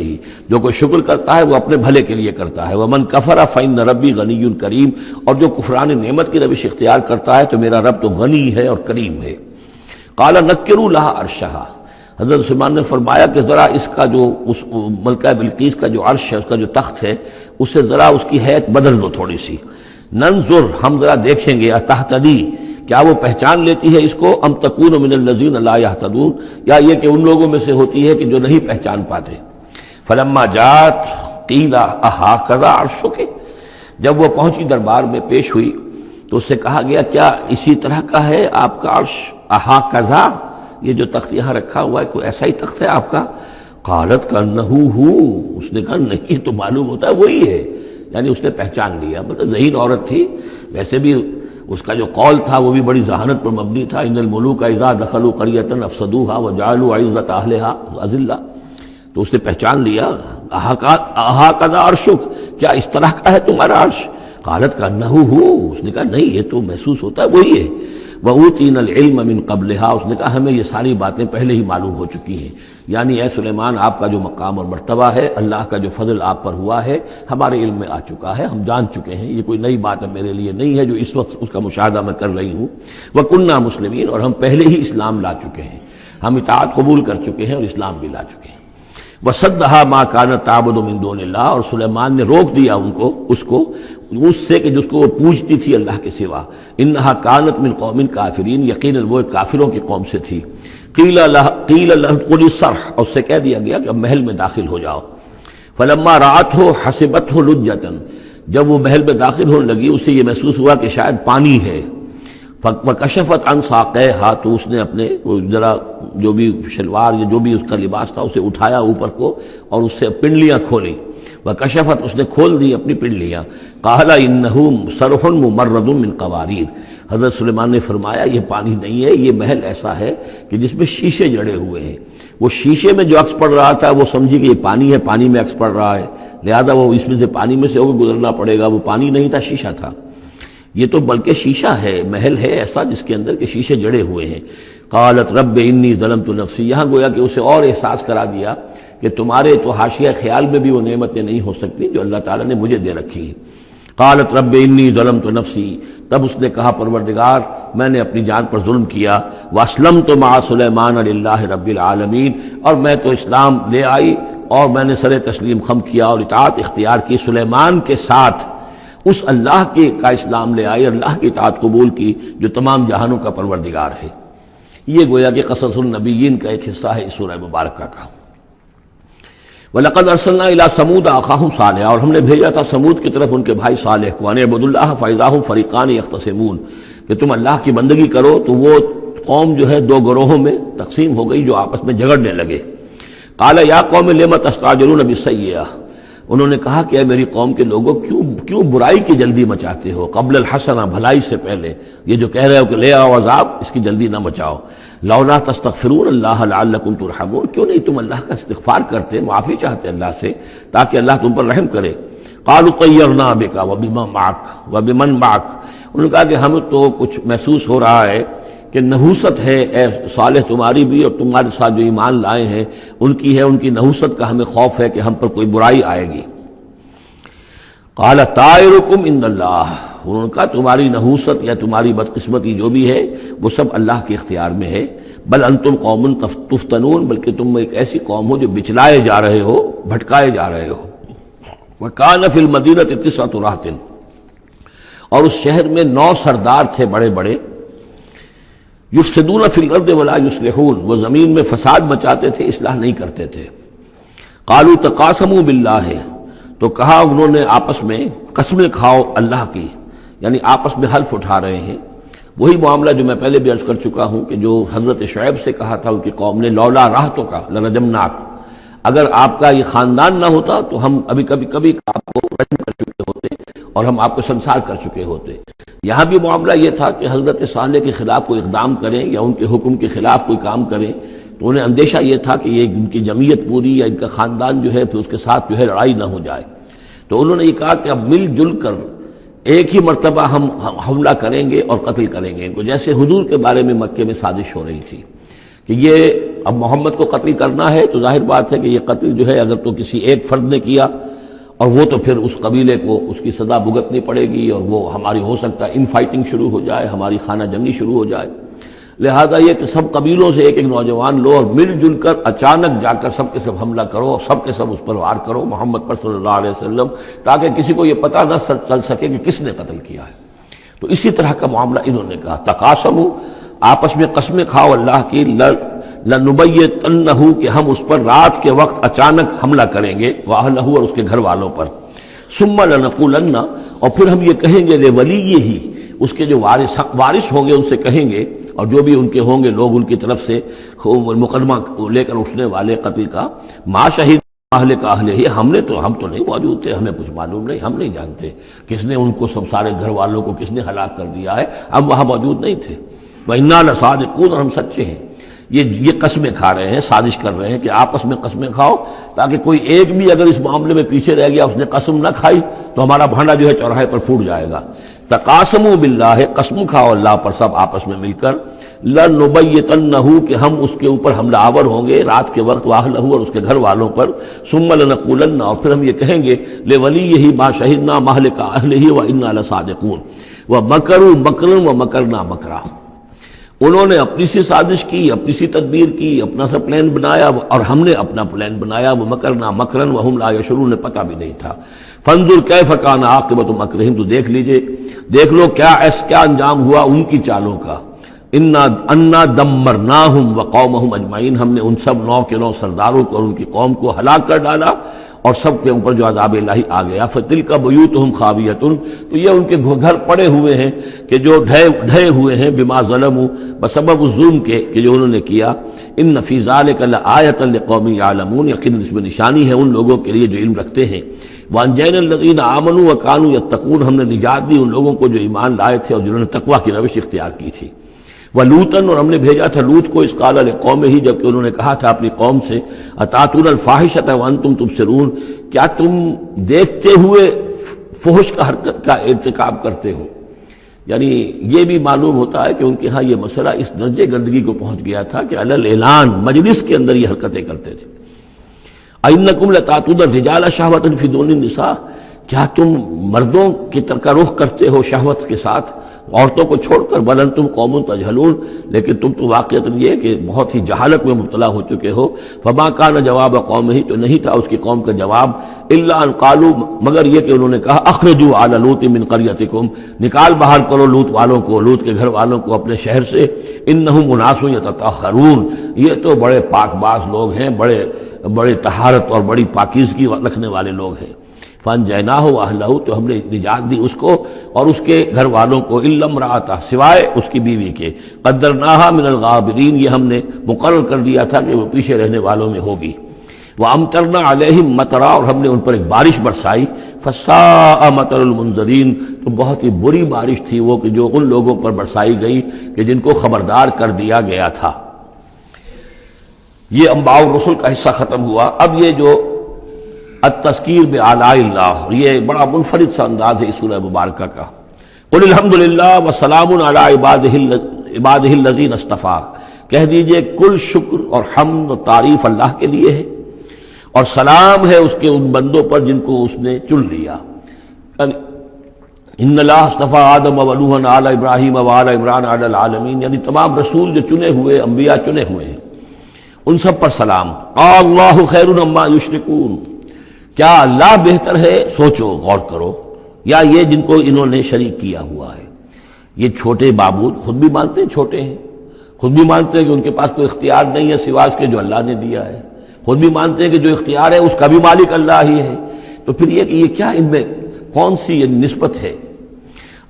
جو کوئی شکر کرتا ہے وہ اپنے بھلے کے لیے کرتا ہے۔ ومن کفر فان ربی غنی کریم، اور جو کفران نعمت کی روش اختیار کرتا ہے تو میرا رب تو غنی ہے اور کریم ہے۔ قال نکروا لها عرشها، حضرت سلیمان نے فرمایا کہ ذرا اس کا جو اس ملکہ بلقیس کا جو عرش ہے، اس کا جو تخت ہے، اسے ذرا اس کی حیت بدل دو تھوڑی سی، ننظر، ہم ذرا دیکھیں گے، تہتدی، کیا وہ پہچان لیتی ہے اس کو، ام تکون من الذین لا یہتدون، یا یہ کہ ان لوگوں میں سے ہوتی ہے کہ جو نہیں پہچان پاتے۔ فلما جاءت قیل اھاکذا عرشک، جب وہ پہنچی دربار میں پیش ہوئی تو اس سے کہا گیا کیا اسی طرح کا ہے آپ کا عرش، اھاکذا، یہ جو تخت یہاں رکھا ہوا ہے کوئی ایسا ہی تخت ہے آپ کا؟ قالت کانہ ہو، اس نے کہا نہیں، تو معلوم ہوتا ہے وہی ہے، یعنی اس نے پہچان لیا، مطلب ذہین عورت تھی، ویسے بھی اس کا جو قول تھا وہ بھی بڑی ذہانت پر مبنی تھا، ان الملوک اذا دخلوا قریۃ افسدوها وجعلوا عزت اہلها اذلہ، تو اس نے پہچان لیا، اھاکذا عرشک، کیا اس طرح کا ہے تمہارا عرش؟ قالت کانہ ہو، اس نے کہا نہیں، یہ تو محسوس ہوتا ہے وہی ہے۔ وَأُوتِينَا الْعِلْمَ مِنْ قَبْلِهَا، اس نے کہا ہمیں یہ ساری باتیں پہلے ہی معلوم ہو چکی ہیں، یعنی اے سلیمان آپ کا جو مقام اور مرتبہ ہے، اللہ کا جو فضل آپ پر ہوا ہے ہمارے علم میں آ چکا ہے، ہم جان چکے ہیں، یہ کوئی نئی بات اب میرے لیے نہیں ہے جو اس وقت اس کا مشاہدہ میں کر رہی ہوں۔ وَكُنَّا مُسْلِمِينَ، اور ہم پہلے ہی اسلام لا چکے ہیں، ہم اطاعت قبول کر چکے ہیں اور اسلام بھی لا چکے ہیں۔ وَصَدَّهَا مَا كَانَتْ تَعْبُدُ مِن دُونِ اللَّهِ، اور سلیمان نے روک دیا اس کو اس سے کہ جس کو وہ پوجتی تھی اللہ کے سوا۔ اِنَّهَا كَانَتْ مِن قَوْمٍ كَافِرِينَ، یقیناً وہ کافروں کی قوم سے تھی۔ قِيلَ لَهَا ادْخُلِي الصَّرْحَ، اور اس سے کہہ دیا گیا کہ اب محل میں داخل ہو جاؤ۔ فَلَمَّا رَأَتْهُ حَسِبَتْهُ لُجَّةً، جب وہ محل میں داخل ہونے لگی اسے یہ محسوس ہوا کہ شاید پانی ہے۔ وَكَشَفَتْ عَنْ سَاقَيْهَا، تو اس نے اپنے ذرا جو بھی شلوار یا جو بھی اس کا لباس تھا اسے اٹھایا اوپر کو اور اس سے پنڈلیاں کھولیں۔ وَكَشَفَتْ، اس نے کھول دی اپنی پنڈلیاں۔ قَالَ إِنَّهُ صَرْحٌ مُمَرَّدٌ مِّن قَوَارِيرَ، حضرت سلیمان نے فرمایا یہ پانی نہیں ہے، یہ محل ایسا ہے کہ جس میں شیشے جڑے ہوئے ہیں۔ وہ شیشے میں جو عکس پڑ رہا تھا وہ سمجھی کہ یہ پانی ہے، پانی میں عکس پڑ رہا ہے، لہذا وہ اس میں سے پانی میں سے ہو کے گزرنا پڑے گا، وہ پانی نہیں تھا شیشہ تھا۔ یہ تو بلکہ شیشہ ہے، محل ہے ایسا جس کے اندر کے شیشے جڑے ہوئے ہیں۔ قالت رب انی ظلمت نفسی، یہاں گویا کہ اسے اور احساس کرا دیا کہ تمہارے تو حاشیہ خیال میں بھی وہ نعمتیں نہیں ہو سکتی جو اللہ تعالیٰ نے مجھے دے رکھی۔ قالت رب انی ظلمت نفسی، تب اس نے کہا پروردگار میں نے اپنی جان پر ظلم کیا، واسلمت مع سلیمان للہ رب العالمین، اور میں تو اسلام لے آئی اور میں نے سر تسلیم خم کیا اور اطاعت اختیار کی سلیمان کے ساتھ، اس اللہ کا اسلام لے آئی، اللہ کی اطاعت قبول کی جو تمام جہانوں کا پروردگار ہے۔ یہ گویا کہ قصص النبیین کا ایک حصہ ہے اس سورہ مبارکہ کا۔ وَلَقَدْ أَرْسَلْنَا إِلَىٰ ثَمُودَ أَخَاهُمْ صَالِحًا، اور ہم نے بھیجا تھا سمود کی طرف ان کے بھائی صالح کو، أَنِ اعْبُدُوا اللَّهَ فَإِذَا هُمْ فَرِيقَانِ يَخْتَصِمُونَ، کہ تم اللہ کی بندگی کرو تو وہ قوم جو ہے دو گروہوں میں تقسیم ہو گئی جو آپس میں جھگڑنے لگے۔ قَالَ يَا قَوْمِ لِمَ تَسْتَعْجِلُونَ بِالسَّيِّئَةِ، انہوں نے کہا کہ اے میری قوم کے لوگوں کیوں برائی کی جلدی مچاتے ہو، قبل الحسنہ، بھلائی سے پہلے، یہ جو کہہ رہے ہو کہ لے آؤ عذاب، اس کی جلدی نہ مچاؤ۔ لولا تستغفرون اللہ لعلکم ترحمون، کیوں نہیں تم اللہ کا استغفار کرتے، معافی چاہتے اللہ سے تاکہ اللہ تم پر رحم کرے۔ قالوا طیرنا بک وبمن معک، انہوں نے کہا کہ ہمیں تو کچھ محسوس ہو رہا ہے کہ نحوست ہے اے صالح تمہاری بھی، اور تمہارے ساتھ جو ایمان لائے ہیں ان کی ہے، ان کی نحوست کا ہمیں خوف ہے کہ ہم پر کوئی برائی آئے گی۔ قال طائرکم عند اللہ، انہوں نے کہا تمہاری نحوست یا تمہاری بدقسمتی جو بھی ہے وہ سب اللہ کے اختیار میں ہے۔ بل انتم قوم تفتنون، بلکہ تم ایک ایسی قوم ہو جو بچلائے جا رہے ہو، بھٹکائے جا رہے ہو۔ وکان فی المدینۃ 9 رہط، اور اس شہر میں 9 سردار تھے بڑے بڑے، یفسدون فی الارض ولا یصلحون، وہ زمین میں فساد مچاتے تھے، اصلاح نہیں کرتے تھے۔ قالوا تقاسموا باللہ، تو کہا انہوں نے آپس میں قسمیں کھاؤ اللہ کی، یعنی آپس میں حلف اٹھا رہے ہیں۔ وہی معاملہ جو میں پہلے بھی عرض کر چکا ہوں کہ جو حضرت شعیب سے کہا تھا ان کی قوم نے، لولا رہتک لرجمناک، اگر آپ کا یہ خاندان نہ ہوتا تو ہم ابھی کبھی آپ کو رجم کر چکے ہوتے اور ہم آپ کو سنسار کر چکے ہوتے۔ یہاں بھی معاملہ یہ تھا کہ حضرت صالح کے خلاف کوئی اقدام کریں یا ان کے حکم کے خلاف کوئی کام کریں تو انہیں اندیشہ یہ تھا کہ یہ ان کی جمعیت پوری یا ان کا خاندان جو ہے پھر اس کے ساتھ جو ہے لڑائی نہ ہو جائے۔ تو انہوں نے یہ کہا کہ اب مل جل کر ایک ہی مرتبہ ہم حملہ کریں گے اور قتل کریں گے ان کو، جیسے حضور کے بارے میں مکے میں سازش ہو رہی تھی کہ یہ اب محمد کو قتل کرنا ہے، تو ظاہر بات ہے کہ یہ قتل جو ہے اگر تو کسی ایک فرد نے کیا اور وہ تو پھر اس قبیلے کو اس کی سزا بھگتنی پڑے گی، اور وہ ہماری ہو سکتا ہے ان فائٹنگ شروع ہو جائے، ہماری خانہ جنگی شروع ہو جائے۔ لہذا یہ کہ سب قبیلوں سے ایک نوجوان لو اور مل جل کر اچانک جا کر سب کے سب حملہ کرو اور سب کے سب اس پر وار کرو محمد پر صلی اللہ علیہ وسلم، تاکہ کسی کو یہ پتہ نہ چل سکے کہ کس نے قتل کیا ہے۔ تو اسی طرح کا معاملہ انہوں نے کہا، تقاسموا، آپس میں قسمیں کھاؤ اللہ کی، لنبیتنہ، کہ ہم اس پر رات کے وقت اچانک حملہ کریں گے، واہلہ، اور اس کے گھر والوں پر، ثم لنقولن، اور پھر ہم یہ کہیں گے لولیہ، اس کے جو وارث ہوں گے ان سے کہیں گے، اور جو بھی ان کے ہوں گے لوگ ان کی طرف سے مقدمہ لے کر اٹھنے والے قتل کا، ما شہید اہل کا اہل ہی، ہم تو نہیں موجود تھے، ہمیں کچھ معلوم نہیں، ہم نہیں جانتے کس نے ان کو سب سارے گھر والوں کو کس نے ہلاک کر دیا ہے، ہم وہاں موجود نہیں تھے۔ وَإِنَّا لَصَادِقُونَ، اور ہم سچے ہیں۔ یہ قسمیں کھا رہے ہیں، سازش کر رہے ہیں کہ آپس میں قسمیں کھاؤ تاکہ کوئی ایک بھی اگر اس معاملے میں پیچھے رہ گیا، اس نے قسم نہ کھائی تو ہمارا بھانڈا جو ہے چوراہے پر پھوٹ جائے گا۔ تقاسموا باللہ، قسم کھاؤ اللہ پر سب آپس میں مل کر، لنبیتنہ، کہ ہم اس کے اوپر حملہ آور ہوں گے رات کے وقت، واہلہ، اور اس کے گھر والوں پر، ثم لنقولن، اور پھر ہم یہ کہیں گے، لولیہ ما شہدنا مہلک اہلہ وانا لصادقون، ومکروا مکرا ومکرنا مکرا، انہوں نے اپنی سی سازش کی، اپنی سی تدبیر کی، اپنا سا پلان بنایا، اور ہم نے اپنا پلان بنایا، وہ مکرنا مکرا وہم لا یشعرون، انہیں پتہ بھی نہیں تھا۔ فانظر کیف کان عاقبۃ مکرہم، تو دیکھ لیجئے، دیکھ لو کیا انجام ہوا ان کی چالوں کا۔ انا دمرناہم وقومہم اجمعین، ہم نے ان سب 9 کے 9 سرداروں کو اور ان کی قوم کو ہلاک کر ڈالا، اور سب کے اوپر جو عذاب الہی آ گیا۔ فتلک بیوتہم خاویۃ، تو یہ ان کے گھر پڑے ہوئے ہیں کہ جو ڈھے ہوئے ہیں، بما ظلموا، بسبب الظلم کے کہ جو انہوں نے کیا۔ ان فی ذلک لآیۃ لقوم یعلمون، یقیناً اس میں نشانی ہے ان لوگوں کے لیے جو علم رکھتے ہیں۔ وانجینا الذین آمنوا وکانوا یتقون، ہم نے نجات دی ان لوگوں کو جو ایمان لائے تھے اور جنہوں نے تقویٰ کی روش اختیار کی تھی۔ وَلُوطًا، اور ہم نے بھیجا تھا لوط کو، اذ قال لقومہ، جبکہ انہوں نے کہا تھا اپنی قوم سے، اتاتون الفاحشۃ وانتم تبصرون، کیا تم دیکھتے ہوئے فحش کا حرکت کا ارتکاب کرتے ہو؟ یعنی یہ بھی معلوم ہوتا ہے کہ ان کے ہاں یہ مسئلہ اس درجے گندگی کو پہنچ گیا تھا کہ علی الاعلان مجلس کے اندر یہ حرکتیں کرتے تھے۔ اَإِنَّكُمْ لَتَأْتُونَ الرِّجَالَ شَهْوَةً فِي دُونِ النِّسَاءِ، کیا تم مردوں کی طرف کا رخ کرتے ہو شہوت کے ساتھ عورتوں کو چھوڑ کر؟ بل انتم قوم تجہلون، لیکن تم تو واقعتاً یہ کہ بہت ہی جہالت میں مبتلا ہو چکے ہو۔ فما کان جواب قومہ، تو نہیں تھا اس کی قوم کا جواب، الا ان قالوا، مگر یہ کہ انہوں نے کہا، اخرجوا آل لوط من قریتکم، نکال باہر کرو لوط والوں کو، لوط کے گھر والوں کو اپنے شہر سے، انہم اناس یتطہرون، یہ تو بڑے پاک باز لوگ ہیں، بڑے طہارت اور بڑی پاکیزگی رکھنے والے لوگ ہیں۔ فانجیناہ واہلہ، تو ہم نے نجات دی اس کو اور اس کے گھر والوں کو، الا امرأتہ، سوائے اس کی بیوی کے، قدرناہا من الغابرین، یہ ہم نے مقرر کر دیا تھا کہ وہ پیچھے رہنے والوں میں ہوگی۔ وامطرنا علیہم مطرا، اور ہم نے ان پر ایک بارش برسائی، فساء مطر المنذرین، تو بہت ہی بری بارش تھی وہ کہ جو ان لوگوں پر برسائی گئی کہ جن کو خبردار کر دیا گیا تھا۔ یہ انباء الرسل کا حصہ ختم ہوا۔ اب یہ جو التذکیر بآلاء اللہ، یہ بڑا منفرد سا انداز ہے اس سورہ مبارکہ کا۔ قل الحمد للہ وسلام علی عبادہ الذین اصطفیٰ، کہہ دیجئے کل شکر اور حمد و تعریف اللہ کے لیے ہے، اور سلام ہے اس کے ان بندوں پر جن کو اس نے چن لیا۔ ان اللہ اصطفیٰ آدم و نوحا آل ابراہیم و آل عمران علی العالمین، یعنی تمام رسول جو چنے ہوئے، انبیاء چنے ہوئے ہیں، ان سب پر سلام۔ اللہ خیر عما یشرکون، کیا اللہ بہتر ہے، سوچو غور کرو، یا یہ جن کو انہوں نے شریک کیا ہوا ہے؟ یہ چھوٹے معبود خود بھی مانتے ہیں چھوٹے ہیں، خود بھی مانتے ہیں کہ ان کے پاس کوئی اختیار نہیں ہے سوائے اس کے جو اللہ نے دیا ہے، خود بھی مانتے ہیں کہ جو اختیار ہے اس کا بھی مالک اللہ ہی ہے۔ تو پھر یہ کہ یہ کیا ان میں کون سی یہ نسبت ہے؟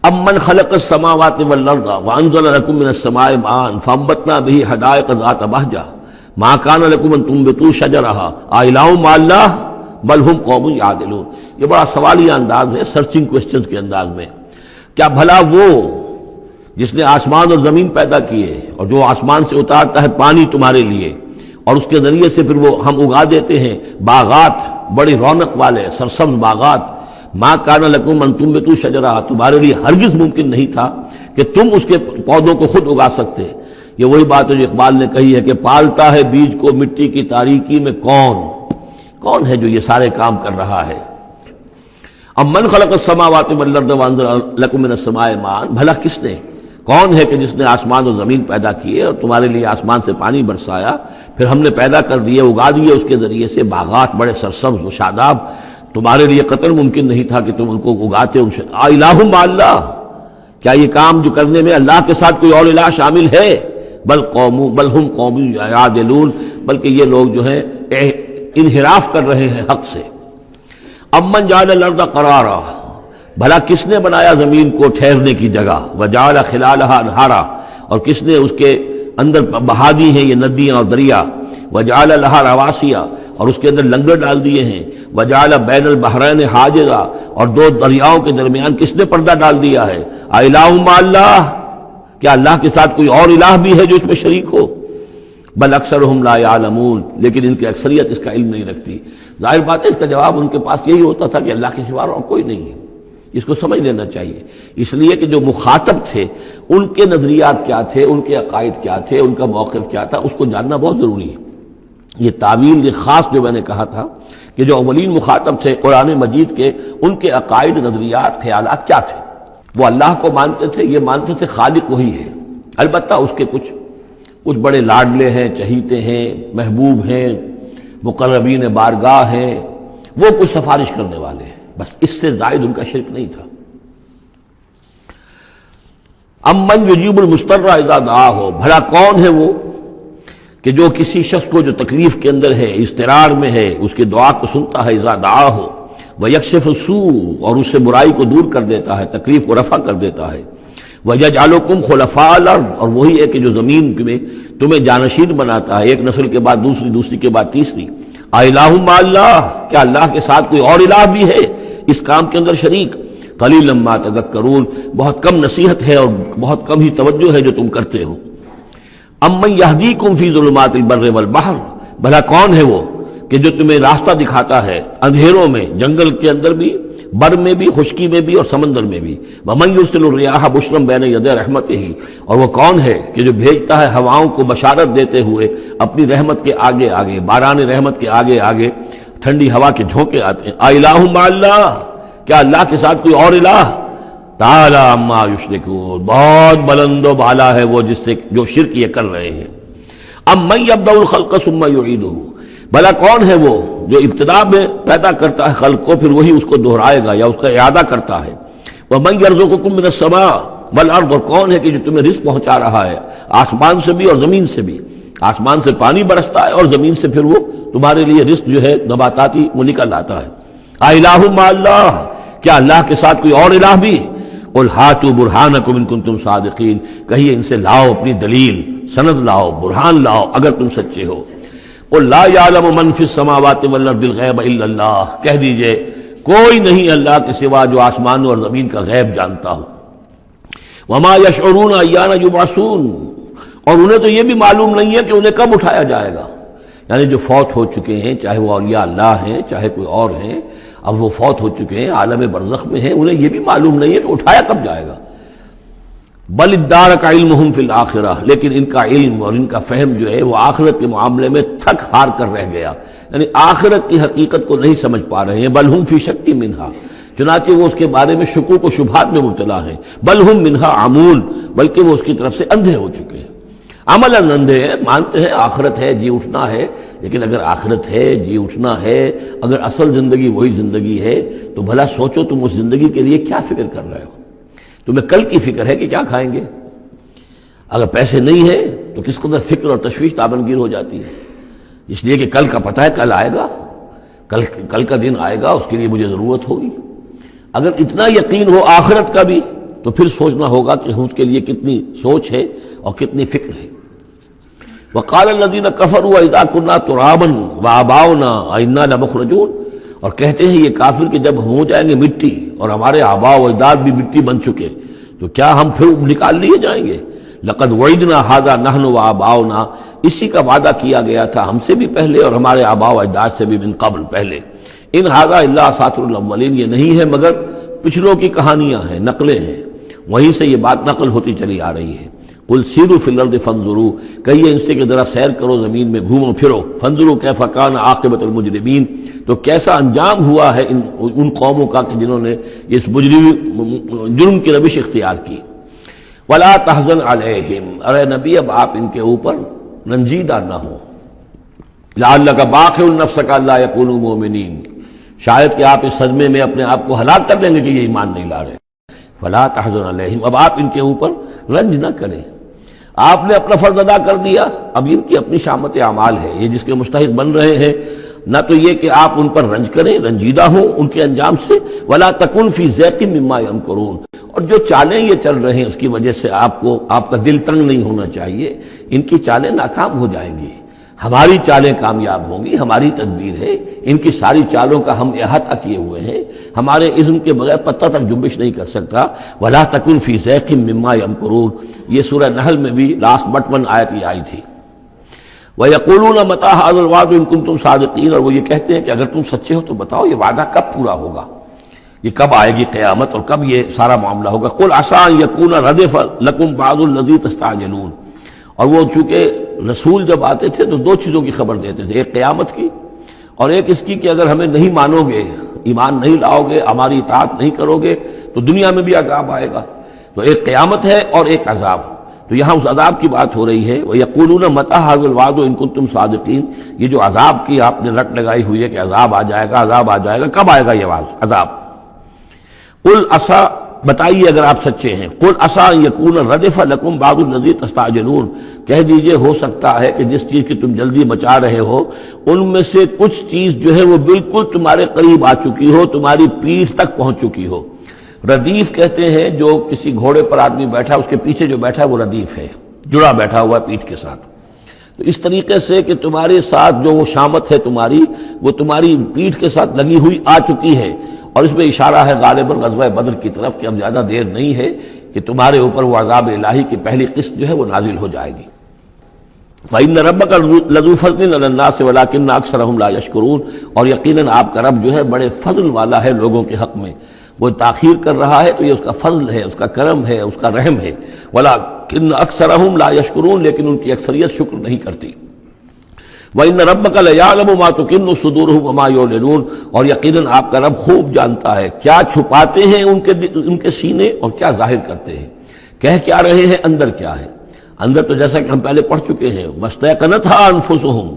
امن خلق السماوات والارض وانزل لكم من السماء ماء فانبتنا به حدائق ذات بهجة ما كان لكم ان تنبتوا شجرها أإله مع الله بل هم قوم يعدلون۔ یہ بڑا سوالیہ انداز ہے، سرچنگ کوسچنز کے انداز میں۔ کیا بھلا وہ جس نے آسمان اور زمین پیدا کیے اور جو آسمان سے اتارتا ہے پانی تمہارے لیے، اور اس کے ذریعے سے پھر وہ ہم اگا دیتے ہیں باغات، بڑی رونق والے سرسبز باغات، ما کان لکم ان تنبتوا شجرہ، تمہارے لیے ہرگز ممکن نہیں تھا کہ تم اس کے پودوں کو خود اگا سکتے۔ یہ وہی بات ہے جو اقبال نے کہی ہے کہ پالتا ہے بیج کو مٹی کی تاریکی میں کون ہے جو یہ سارے کام کر رہا ہے؟ امن خلق السماوات والارض وانزل لكم من السماء ماء، بھلا کس نے، کون ہے کہ جس نے آسمان اور زمین پیدا کیے اور تمہارے لیے آسمان سے پانی برسایا، پھر ہم نے پیدا کر دیے، اگا دیے اس کے ذریعے سے باغات بڑے سرسبز و شاداب، تمہارے لیے قطر ممکن نہیں تھا کہ تم ان کو اگاتے۔ الہ مع اللہ، کیا یہ کام جو کرنے میں اللہ کے ساتھ کوئی اور الہ شامل ہے؟ بل ہم قوم یعدلون، بلکہ یہ لوگ جو ہیں انحراف کر رہے ہیں حق سے۔ امن جعل الارض قرارا، بھلا کس نے بنایا زمین کو ٹھہرنے کی جگہ، وجعل خلالها انہارا، اور کس نے اس کے اندر بہا دی ہیں یہ ندیاں اور دریا، وجعل لها رواسیا، اور اس کے اندر لنگر ڈال دیے ہیں، وجعل بین البحرین حاجزا، اور دو دریاؤں کے درمیان کس نے پردہ ڈال دیا ہے؟ الہ مع اللہ، کیا اللہ کے ساتھ کوئی اور الہ بھی ہے جو اس میں شریک ہو؟ بل اکثرہم لا یعلمون، لیکن ان کی اکثریت اس کا علم نہیں رکھتی۔ ظاہر بات ہے اس کا جواب ان کے پاس یہی ہوتا تھا کہ اللہ کے سوا اور کوئی نہیں ہے، اس کو سمجھ لینا چاہیے، اس لیے کہ جو مخاطب تھے ان کے نظریات کیا تھے، ان کے عقائد کیا تھے، ان کا موقف کیا تھا، اس کو جاننا بہت ضروری ہے۔ یہ تعویل، یہ خاص جو میں نے کہا تھا کہ جو اولین مخاطب تھے قرآن مجید کے، ان کے عقائد، نظریات، خیالات کیا تھے۔ وہ اللہ کو مانتے تھے، یہ مانتے تھے خالق وہی ہے، البتہ اس کے کچھ بڑے لاڈلے ہیں، چہیتے ہیں، محبوب ہیں، مقربین بارگاہ ہیں، وہ کچھ سفارش کرنے والے ہیں، بس اس سے زائد ان کا شرک نہیں تھا۔ امن یجیب المضطر اذا دعاہ، بھلا کون ہے وہ کہ جو کسی شخص کو جو تکلیف کے اندر ہے، اضطرار میں ہے، اس کی دعا کو سنتا ہے، اذا دعاہ ویکشف السوء، اور اس سے برائی کو دور کر دیتا ہے، تکلیف کو رفع کر دیتا ہے، وَيَجْعَلُكُمْ خُلَفَاءَ الْأَرْضِ، اور وہی ہے کہ جو زمین میں تمہیں جانشین بناتا ہے، ایک نسل کے بعد دوسری، دوسری کے بعد تیسری۔ اَإِلَٰهٌ مَّعَ اللَّهِ، کیا اللہ کے ساتھ کوئی اور الہ بھی ہے اس کام کے اندر شریک؟ قَلِيلًا مَّا تَذَكَّرُونَ، بہت کم نصیحت ہے اور بہت کم ہی توجہ ہے جو تم کرتے ہو۔ أَمَّن يَهْدِيكُمْ فِي ظُلُمَاتِ الْبَرِّ وَالْبَحْرِ، بھلا کون ہے وہ کہ جو تمہیں راستہ دکھاتا ہے اندھیروں میں، جنگل کے اندر بھی، بر میں بھی، خشکی میں بھی اور سمندر میں بھی۔ وَمَن يُرْسِلُ الرِّيَاحَ بُشْرًا بَيْنَ يَدَيْ رَحْمَتِهِ، اور وہ کون ہے کہ جو بھیجتا ہے ہواؤں کو بشارت دیتے ہوئے اپنی رحمت کے آگے آگے، باران رحمت کے آگے آگے ٹھنڈی ہوا کے جھونکے آتے ہیں۔ اَإِلَٰهٌ مَّعَ اللَّهِ، کیا اللہ کے ساتھ کوئی اور الہ؟ تعالی عما یشرکون، بہت بلند و بالا ہے وہ جس سے جو شرک یہ کر رہے ہیں۔ امن یبدأ الخلق ثم یعیدہ، بھلا کون ہے وہ جو ابتدا میں پیدا کرتا ہے خلق کو، پھر وہی اس کو دہرائے گا یا اس کا اعادہ کرتا ہے۔ ومن یرزقکم من السماء والارض، اور کون ہے کہ جو تمہیں رزق پہنچا رہا ہے آسمان سے بھی اور زمین سے بھی، آسمان سے پانی برستا ہے اور زمین سے پھر وہ تمہارے لیے رزق جو ہے نباتاتی وہ نکل آتا ہے۔ اِلٰہٌ مع اللہ، کیا اللہ کے ساتھ کوئی اور الہ بھی؟ قل ہاتوا برہانکم ان کنتم صادقین، کہیے ان سے لاؤ اپنی دلیل، سند لاؤ، برہان لاؤ اگر تم سچے ہو۔ قل لا یعلم من فی السماوات والارض الغیب الا اللہ، کہہ دیجئے کوئی نہیں اللہ کے سوا جو آسمانوں اور زمین کا غیب جانتا ہو۔ وما یشعرون ایان یبعثون، اور انہیں تو یہ بھی معلوم نہیں ہے کہ انہیں کب اٹھایا جائے گا، یعنی جو فوت ہو چکے ہیں، چاہے وہ اولیاء اللہ ہیں چاہے کوئی اور ہیں، اب وہ فوت ہو چکے ہیں، عالم برزخ میں ہیں، انہیں یہ بھی معلوم نہیں ہے کہ اٹھایا کب جائے گا۔ بل ادارک علمہم فی الآخرہ، لیکن ان کا علم اور ان کا فہم جو ہے وہ آخرت کے معاملے میں تھک ہار کر رہ گیا، یعنی آخرت کی حقیقت کو نہیں سمجھ پا رہے ہیں۔ بل ہم فی شک منہا، چنانچہ وہ اس کے بارے میں شکوک و شبہات میں مبتلا ہیں۔ بل ہم منہا عمون، بلکہ وہ اس کی طرف سے اندھے ہو چکے ہیں، عملاً اندھے ہیں، مانتے ہیں آخرت ہے، جی اٹھنا ہے، لیکن اگر آخرت ہے، جی اٹھنا ہے، اگر اصل زندگی وہی زندگی ہے تو بھلا سوچو تم اس زندگی کے لیے کیا فکر کر رہے ہو؟ تمہیں کل کی فکر ہے کہ کیا کھائیں گے؟ اگر پیسے نہیں ہیں تو کس قدر فکر اور تشویش تابنگیر ہو جاتی ہے، اس لیے کہ کل کا پتہ ہے کل آئے گا، کل کا دن آئے گا، اس کے لیے مجھے ضرورت ہوگی۔ اگر اتنا یقین ہو آخرت کا بھی تو پھر سوچنا ہوگا کہ اس کے لیے کتنی سوچ ہے اور کتنی فکر ہے۔ وقال الذين كفروا اذا كنا ترابا وآباؤنا أئنا لمخرجون، اور کہتے ہیں یہ کافر کہ جب ہو جائیں گے مٹی اور ہمارے آباء و اجداد بھی مٹی بن چکے تو کیا ہم پھر نکال لیے جائیں گے؟ لقد وعدنا هذا نحن وآباؤنا، اسی کا وعدہ کیا گیا تھا ہم سے بھی پہلے اور ہمارے آباء و اجداد سے بھی من قبل پہلے۔ ان هذا الا اساطیر الاولین، یہ نہیں ہے مگر پچھلوں کی کہانیاں ہیں، نقلیں ہیں، وہیں سے یہ بات نقل ہوتی چلی آ رہی ہے۔ قل سیروا فی الارض فانظروا، کہیے ان سے کہ ذرا سیر کرو زمین میں، گھومو پھرو، فانظروا کیف کان عاقبۃ المجرمین، تو کیسا انجام ہوا ہے ان قوموں کا کہ جنہوں نے اس جرم کی روش اختیار کی۔ ولا تحزن علیہم، ارے نبی اب آپ ان کے اوپر رنجیدہ نہ ہو۔ لعلک باخع نفسک الا یکونوا مؤمنین، شاید کہ آپ اس صدمے میں اپنے آپ کو ہلاک کر دیں گے کہ یہ ایمان نہیں لا رہے۔ فلا تحزن علیہم، اب آپ ان کے اوپر رنج نہ کریں، آپ نے اپنا فرض ادا کر دیا، اب ان کی اپنی شامت اعمال ہے، یہ جس کے مستحق بن رہے ہیں، نہ تو یہ کہ آپ ان پر رنج کریں، رنجیدہ ہوں ان کے انجام سے۔ ولا تکن فی ضیق مما یمکرون، اور جو چالیں یہ چل رہے ہیں اس کی وجہ سے آپ کا دل تنگ نہیں ہونا چاہیے، ان کی چالیں ناکام ہو جائیں گی، ہماری چالیں کامیاب ہوں گی، ہماری تدبیر ہے، ان کی ساری چالوں کا ہم احاطہ کیے ہوئے ہیں، ہمارے اذن کے بغیر پتہ تک جنبش نہیں کر سکتا۔ ولا تکن فی ضیق مما یمکرون، یہ سورہ نحل میں بھی لاسٹ بٹ 1 آیت یہ آئی تھی۔ وَيَقُولُونَ مَتَىٰ هَٰذَا الْوَعْدُ إِن كُنتُمْ صَادِقِينَ، اور وہ یہ کہتے ہیں کہ اگر تم سچے ہو تو بتاؤ یہ وعدہ کب پورا ہوگا، یہ کب آئے گی قیامت اور کب یہ سارا معاملہ ہوگا. قل عسى ان يكون ردف لكم بعض الذي تستعجلون. اور وہ چونکہ رسول جب آتے تھے تو دو چیزوں کی خبر دیتے تھے، ایک قیامت کی اور ایک اس کی کہ اگر ہمیں نہیں مانو گے، ایمان نہیں لاؤ گے، ہماری اطاعت نہیں کرو گے تو دنیا میں بھی عذاب آئے گا. تو ایک قیامت ہے اور ایک عذاب. تو یہاں اس عذاب کی بات ہو رہی ہے. وَيَقُولُونَ مَتَىٰ هَٰذَا الْوَعْدُ إِن كُنتُمْ صَادِقِينَ. یہ جو عذاب کی آپ نے رٹ لگائی ہوئی ہے کہ عذاب آ جائے گا، عذاب آ جائے گا، کب آئے گا یہ عذاب؟ قُلْ عَسَىٰ، بتائیے اگر آپ سچے ہیں. قُلْ عَسَىٰ أَن يَكُونَ رَدِفَ لَكُمْ بَعْضُ الَّذِي تَسْتَعْجِلُونَ. کہہ دیجئے ہو سکتا ہے کہ جس چیز کی تم جلدی مچا رہے ہو ان میں سے کچھ چیز جو ہے وہ بالکل تمہارے قریب آ چکی ہو، تمہاری پیٹھ تک پہنچ چکی ہو. ردیف کہتے ہیں جو کسی گھوڑے پر آدمی بیٹھا اس کے پیچھے جو بیٹھا وہ ردیف ہے، جڑا بیٹھا ہوا ہے پیٹھ کے ساتھ. تو اس طریقے سے کہ تمہارے ساتھ جو وہ شامت ہے تمہاری، وہ تمہاری پیٹھ کے ساتھ لگی ہوئی آ چکی ہے. اور اس میں اشارہ ہے غالباً غزوہ بدر کی طرف کہ اب زیادہ دیر نہیں ہے کہ تمہارے اوپر وہ عذاب الہی کی پہلی قسط جو ہے وہ نازل ہو جائے گی. فَإِنَّ رَبَّكَ لَذُو فَضْلٍ عَلَى النَّاسِ وَلَٰكِنَّ أَكْثَرَهُمْ لَا يَشْكُرُونَ. اور یقیناً آپ کا رب جو ہے بڑے فضل والا ہے لوگوں کے حق میں. وہ تاخیر کر رہا ہے تو یہ اس کا فضل ہے، اس کا کرم ہے، اس کا رحم ہے. وَلَٰكِنَّ أَكْثَرَهُمْ لَا يَشْكُرُونَ، لیکن ان کی اکثریت شکر نہیں کرتی. وَإِنَّ رَبَّكَ لَيَعْلَمُ مَا تُكِنُّ صُدُورُهُمْ وَمَا يُعْلِنُونَ. اور یقیناً آپ کا رب خوب جانتا ہے کیا چھپاتے ہیں ان کے سینے اور کیا ظاہر کرتے ہیں، کہہ کیا رہے ہیں، اندر کیا ہے. اندر تو جیسا کہ ہم پہلے پڑھ چکے ہیں، وَاسْتَيْقَنَتْهَا أَنفُسُهُمْ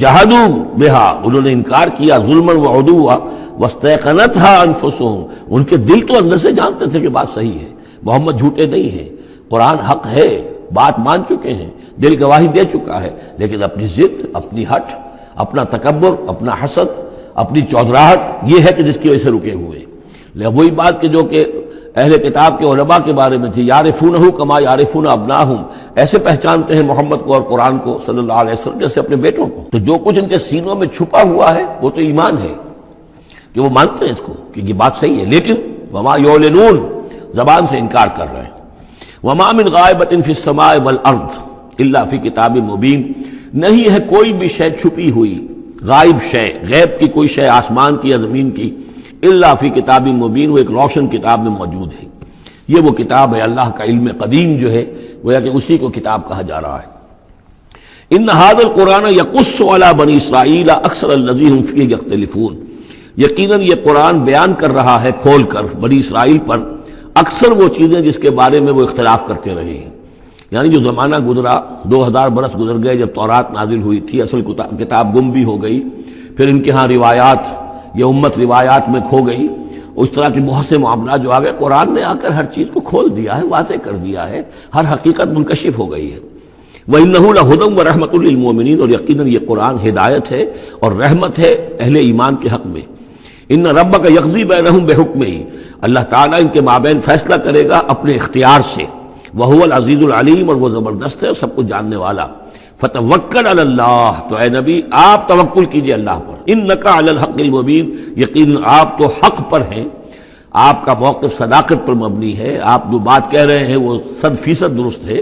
جَحَدُوا بِهَا، انہوں نے انکار کیا ظلمًا وعدوا. وَاسْتَيْقَنَتْهَا أَنفُسُهُمْ، ان کے دل تو اندر سے جانتے تھے کہ بات صحیح ہے، محمد جھوٹے نہیں ہیں، قرآن حق ہے، بات مان چکے ہیں، دل گواہی دے چکا ہے، لیکن اپنی ضد، اپنی ہٹ، اپنا تکبر، اپنا حسد، اپنی چودراہٹ، یہ ہے کہ جس کی وجہ سے رکے ہوئے. وہی بات کہ جو کہ اہل کتاب کے علماء کے بارے میں تھی، یعرفونہ کما یعرفون ابناہم، ایسے پہچانتے ہیں محمد کو اور قرآن کو صلی اللہ علیہ وسلم جیسے اپنے بیٹوں کو. تو جو کچھ ان کے سینوں میں چھپا ہوا ہے وہ تو ایمان ہے کہ وہ مانتے ہیں اس کو کہ یہ بات صحیح ہے، لیکن وما یعلنون، زبان سے انکار کر رہے ہیں. وما من غائبۃ فی السماء والارض الا فی کتاب مبین. نہیں ہے کوئی بھی شے چھپی ہوئی، غائب شے، غیب کی کوئی شے آسمان کی یا زمین کی، الا فی کتاب مبین، وہ ایک روشن کتاب میں موجود ہے. یہ وہ کتاب ہے اللہ کا علم قدیم جو ہے، گویا کہ اسی کو کتاب کہا جا رہا ہے. ان ھذا القرآن یقص علی بنی اسرائیل اکثر الذی ھم فیہ یختلفون. یقیناً یہ قرآن بیان کر رہا ہے کھول کر بنی اسرائیل پر اکثر وہ چیزیں جس کے بارے میں وہ اختلاف کرتے رہے ہیں. یعنی جو زمانہ گزرا، 2000 برس گزر گئے جب تورات نازل ہوئی تھی، اصل کتاب گم بھی ہو گئی، پھر ان کے ہاں روایات، یہ امت روایات میں کھو گئی، اس طرح کے بہت سے معاملات جو آ گئے. قرآن نے آ کر ہر چیز کو کھول دیا ہے، واضح کر دیا ہے، ہر حقیقت منکشف ہو گئی ہے. وَإِنَّهُ لَهُدًى وَرَحْمَةٌ لِّلْمُؤْمِنِينَ، اور یقیناً یہ قرآن ہدایت ہے اور رحمت ہے اہل ایمان کے حق میں. ان ربک یقضی بینہم بحکمہ، اللہ تعالیٰ ان کے مابین فیصلہ کرے گا اپنے اختیار سے. وہو العزیز العلیم، اور وہ زبردست ہے اور سب کچھ جاننے والا. فتوکل علی اللہ، تو اے نبی آپ توکل کیجئے اللہ پر. انک علی الحق المبین، یقیناً آپ تو حق پر ہیں، آپ کا موقف صداقت پر مبنی ہے، آپ جو بات کہہ رہے ہیں وہ 100% درست ہے،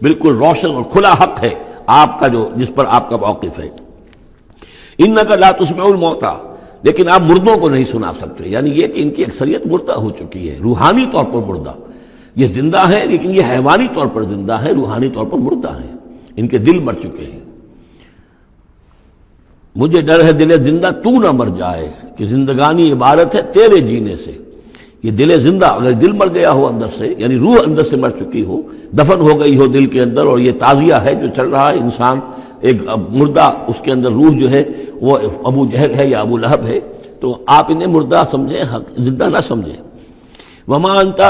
بالکل روشن اور کھلا حق ہے آپ کا جو جس پر آپ کا موقف ہے. انک لا تسمع الموتى، لیکن آپ مردوں کو نہیں سنا سکتے. یعنی یہ کہ ان کی اکثریت مردہ ہو چکی ہے، روحانی طور پر مردہ. یہ زندہ ہیں لیکن یہ حیوانی طور پر زندہ ہیں، روحانی طور پر مردہ ہیں، ان کے دل مر چکے ہیں. مجھے ڈر ہے دل زندہ تو نہ مر جائے، کہ زندگانی عبارت ہے تیرے جینے سے. یہ دل زندہ، اگر دل مر گیا ہو اندر سے، یعنی روح اندر سے مر چکی ہو، دفن ہو گئی ہو دل کے اندر، اور یہ تعزیہ ہے جو چل رہا ہے، انسان ایک مردہ، اس کے اندر روح جو ہے وہ ابو جہل ہے یا ابو لہب ہے، تو آپ انہیں مردہ سمجھیں، زندہ نہ سمجھیں. وما انت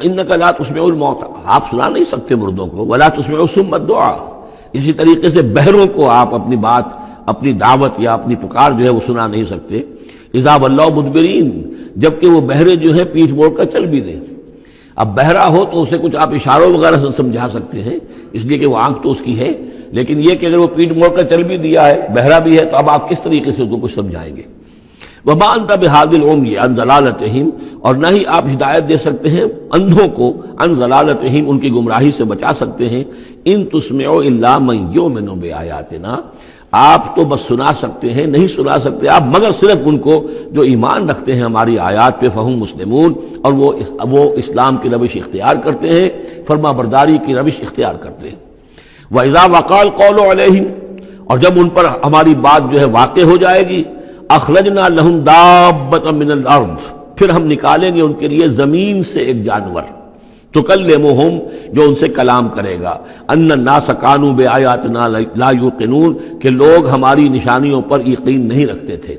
انک لا تسمع الموتى، آپ سنا نہیں سکتے مردوں کو. ولا تسمع الصم الدعاء، اسی طریقے سے بہروں کو آپ اپنی بات، اپنی دعوت یا اپنی پکار جو ہے وہ سنا نہیں سکتے. اذا ولوا مدبرین، جبکہ وہ بہرے جو ہے پیٹھ موڑ کر چل بھی دیں. اب بہرا ہو تو اسے کچھ آپ اشاروں وغیرہ سے سمجھا سکتے ہیں، اس لیے کہ وہ آنکھ تو اس کی ہے، لیکن یہ کہ اگر وہ پیٹھ موڑ کر چل بھی دیا ہے، بہرا بھی ہے، تو اب آپ کس طریقے سے اس کو کچھ سمجھائیں گے. وما انت بہادی العمی عن ضلالتہم، اور نہ ہی آپ ہدایت دے سکتے ہیں اندھوں کو، عن ضلالتہم، ان کی گمراہی سے بچا سکتے ہیں. ان تسمع الا من یؤمن بآیاتنا، آپ تو بس سنا سکتے ہیں، نہیں سنا سکتے آپ مگر صرف ان کو جو ایمان رکھتے ہیں ہماری آیات پہ، فہم مسلمون، اور وہ اسلام کی روش اختیار کرتے ہیں، فرما برداری کی روش اختیار کرتے ہیں۔ وَإِذَا وَقَعَ الْقَوْلُ عَلَيْهِمْ، اور جب ان پر ہماری بات جو ہے واقع ہو جائے گی، أَخْرَجْنَا لَهُمْ دَابَّةً مِّنَ الْأَرْضِ، پھر ہم نکالیں گے ان کے لیے زمین سے ایک جانور، تکلمہم، جو ان سے کلام کرے گا، ان الناس کانوا بآیاتنا لا یوقنون، کہ لوگ ہماری نشانیوں پر یقین نہیں رکھتے تھے۔